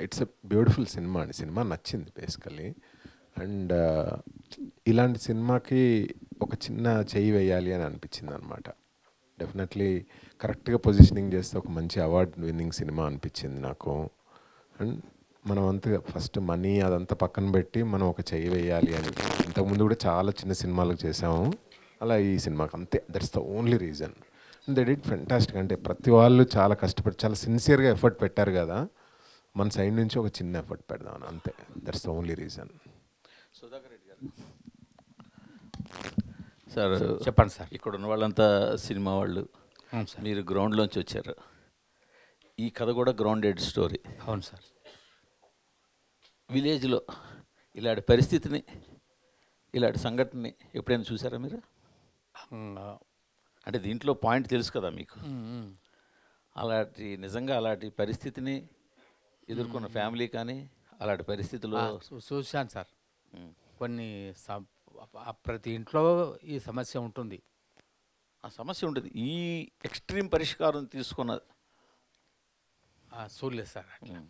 Speaker 5: ఇట్స్ ఎ బ్యూటిఫుల్ సినిమా అండి. సినిమా నచ్చింది బేసికలీ. అండ్ ఇలాంటి సినిమాకి ఒక చిన్న చెయ్యి వేయాలి అని అనిపించింది అనమాట. డెఫినెట్లీ కరెక్ట్గా పొజిషనింగ్ చేస్తే ఒక మంచి అవార్డ్ విన్నింగ్ సినిమా అనిపించింది నాకు. అండ్ మనం అంతా ఫస్ట్ మనీ అదంతా పక్కన పెట్టి మనం ఒక చెయ్యి వేయాలి అని. ఇంతకుముందు కూడా చాలా చిన్న సినిమాలకు చేసాము, అలా ఈ సినిమాకి అంతే. That's the only reason. And they did fantastic. అంటే ప్రతి వాళ్ళు చాలా కష్టపడి చాలా సిన్సియర్గా ఎఫర్ట్ పెట్టారు కదా, మన సైడ్ నుంచి ఒక చిన్న ఎఫర్ట్ పెడదామని అంతే. That's the only reason.
Speaker 13: Sudhakar Reddy గారు సార్
Speaker 19: చెప్పండి సార్.
Speaker 13: ఇక్కడ ఉన్న వాళ్ళంతా సినిమా వాళ్ళు, మీరు గ్రౌండ్లోంచి వచ్చారు. ఈ కథ కూడా గ్రౌండెడ్ స్టోరీ.
Speaker 19: అవును సార్.
Speaker 13: విలేజ్లో ఇలాంటి పరిస్థితిని, ఇలాంటి సంఘటనని ఎప్పుడైనా చూసారా మీరు? అంటే దీంట్లో పాయింట్ తెలుసు కదా మీకు. అలాంటి నిజంగా అలాంటి పరిస్థితిని ఎదుర్కొన్న ఫ్యామిలీ కానీ అలాంటి పరిస్థితుల్లో
Speaker 19: చూశాను సార్. కొన్ని ప్రతి ఇంట్లో ఈ సమస్య ఉంటుంది.
Speaker 13: ఆ సమస్య ఉంటుంది. ఈ ఎక్స్ట్రీమ్ పరిష్కారం తీసుకున్న
Speaker 19: చూడలేదు సార్ అట్లా.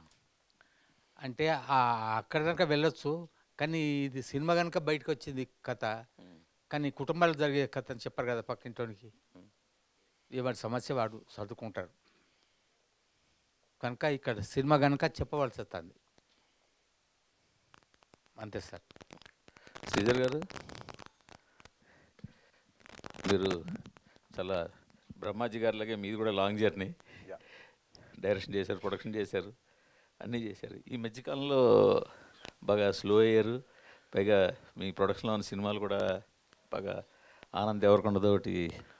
Speaker 19: అంటే అక్కడ కనుక వెళ్ళొచ్చు, కానీ ఇది సినిమా కనుక బయటకు వచ్చింది కథ, కానీ కుటుంబాలు జరిగే కథ అని చెప్పారు కదా పక్కింటోనికి. ఏవాడి సమస్య వాడు సర్దుకుంటారు కనుక ఇక్కడ సినిమా కనుక చెప్పవలసి వస్తుంది అంతే సార్.
Speaker 13: శ్రీధర్ గారు, మీరు చాలా బ్రహ్మాజీ గారిలాగే మీది కూడా లాంగ్ జర్నీ. డైరెక్షన్ చేశారు, ప్రొడక్షన్ చేశారు, అన్నీ చేశారు. ఈ మధ్యకాలంలో బాగా స్లో అయ్యారు. పైగా మీ ప్రొడక్షన్లో ఉన్న సినిమాలు కూడా బాగా ఆనంద్ దేవరకొండతోటి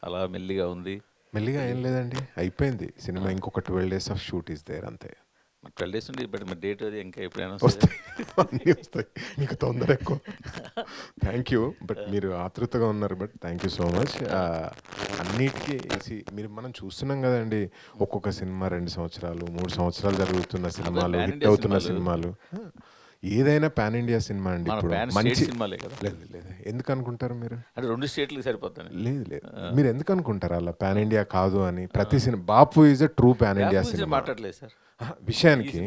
Speaker 13: అలా మెల్లిగా ఉంది.
Speaker 5: మెల్లిగా ఏం లేదండి, అయిపోయింది సినిమా. ఇంకొక 12 days of shoot is there అంతే.
Speaker 13: 12 days ఉంది, బట్ మరి డేట్ అది ఇంకా ఎప్పుడైనా
Speaker 5: వస్తాయి. అన్నీ వస్తాయి, మీకు తొందర ఎక్కువ. థ్యాంక్ యూ, బట్ మీరు ఆతృతగా ఉన్నారు. But thank you so much. అన్నిటికీ మీరు మనం చూస్తున్నాం కదండి, ఒక్కొక్క సినిమా 2 సంవత్సరాలు 3 సంవత్సరాలు జరుగుతున్న సినిమాలు, హిట్ అవుతున్న సినిమాలు. ఏదైనా పాన్ ఇండియా సినిమా అండి. ఇప్పుడు మంచి
Speaker 13: సినిమాలే కదా.
Speaker 5: లేదు లేదు, ఎందుకు అనుకుంటారు మీరు?
Speaker 13: అంటే 2 స్టేట్లకి సరిపోతాను.
Speaker 5: లేదు లేదు, మీరు ఎందుకు అనుకుంటారు అలా పాన్ ఇండియా కాదు అని? ప్రతి cinema Bapu is a true pan India cinema.
Speaker 13: మాట్లాడలేదు సార్
Speaker 5: విషయానికి.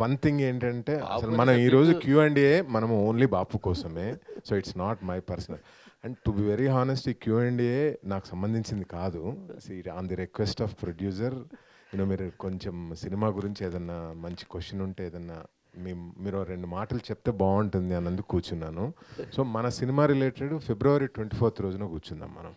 Speaker 5: వన్ థింగ్ ఏంటంటే అసలు మనం ఈరోజు Q&A మనము ఓన్లీ బాపు కోసమే. So it's not my personal. And to be very honest, ఈ Q&A నాకు సంబంధించింది కాదు. On the request of producer, మీరు కొంచెం సినిమా గురించి ఏదన్నా మంచి క్వశ్చన్ ఉంటే ఏదన్నా మీరు 2 మాటలు చెప్తే బాగుంటుంది అన్నందుకు కూర్చున్నాను. సో మన సినిమా రిలేటెడ్ February 24th రోజున కూర్చుందాం మనం.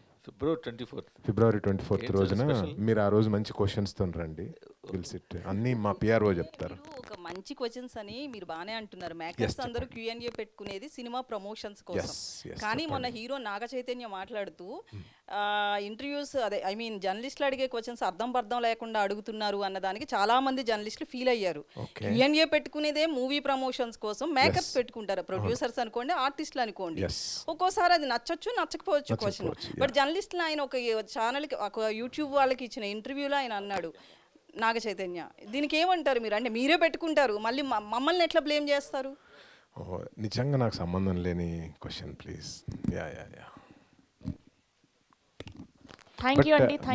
Speaker 5: February 24th రోజున మీరు ఆ రోజు మంచి క్వశ్చన్స్తో రండి. విల్ సిట్, అన్నీ మా PRO చెప్తారు.
Speaker 14: ఒక మంచి క్వశ్చన్స్ అని మీరు బాగానే అంటున్నారు. మేకర్స్ అందరూ Q&A పెట్టుకునేది సినిమా ప్రమోషన్స్ కోసం. కానీ మొన్న హీరో నాగ చైతన్య మాట్లాడుతూ ఇంటర్వ్యూస్ అదే ఐ మీన్ జర్నలిస్టులు అడిగే క్వశ్చన్స్ అర్థం పర్థం లేకుండా అడుగుతున్నారు అన్నదానికి చాలా మంది జర్నలిస్టులు ఫీల్ అయ్యారు. Q&A పెట్టుకునేదే మూవీ ప్రమోషన్స్ కోసం మేకర్స్ పెట్టుకుంటారు. ప్రొడ్యూసర్స్ అనుకోండి, ఆర్టిస్టులు అనుకోండి. ఒక్కోసారి అది నచ్చచ్చు నచ్చకపోవచ్చు క్వశ్చన్. బట్ జర్నలిస్టులు ఆయన ఒక ఛానల్కి, ఒక యూట్యూబ్ వాళ్ళకి ఇచ్చిన ఇంటర్వ్యూలో ఆయన అన్నాడు, నాగ చైతన్య, దీనికి ఏమంటారు మీరు? అంటే మీరే పెట్టుకుంటారు, మళ్ళీ మమ్మల్ని ఎట్లా బ్లేమ్ చేస్తారు?
Speaker 5: నిజంగా నాకు సంబంధం లేని question please. Yeah yeah yeah.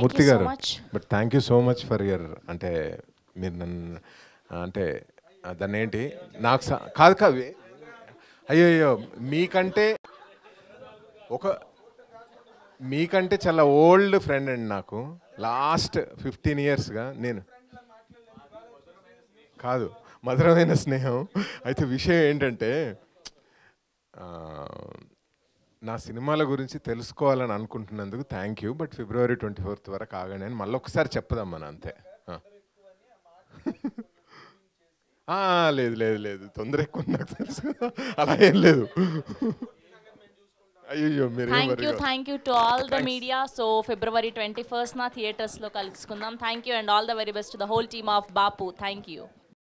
Speaker 5: Murthy గారు, but thank you so much for your, అంటే మీరు నన్ను అంటే దాన్ని ఏంటి నాకు కాదు కాదు అయ్యో మీకంటే చాలా ఓల్డ్ ఫ్రెండ్ అండి నాకు. లాస్ట్ 15 yearsగా నేను కాదు, మధురమైన స్నేహం. అయితే విషయం ఏంటంటే నా సినిమాల గురించి తెలుసుకోవాలని అనుకుంటున్నందుకు thank you. But February 24th వరకు ఆగండి అని మళ్ళీ ఒకసారి చెప్దాం మన అంతే. లేదు లేదు లేదు, తొందర ఎక్కువ నాకు తెలుసు కదా, అలా ఏం లేదు. అయ్యో
Speaker 1: thank you to all the media. So February 21st నా థియేటర్స్లో కలుసుకుందాం. Thank you and all the very best to the whole team of Bapu. Thank you.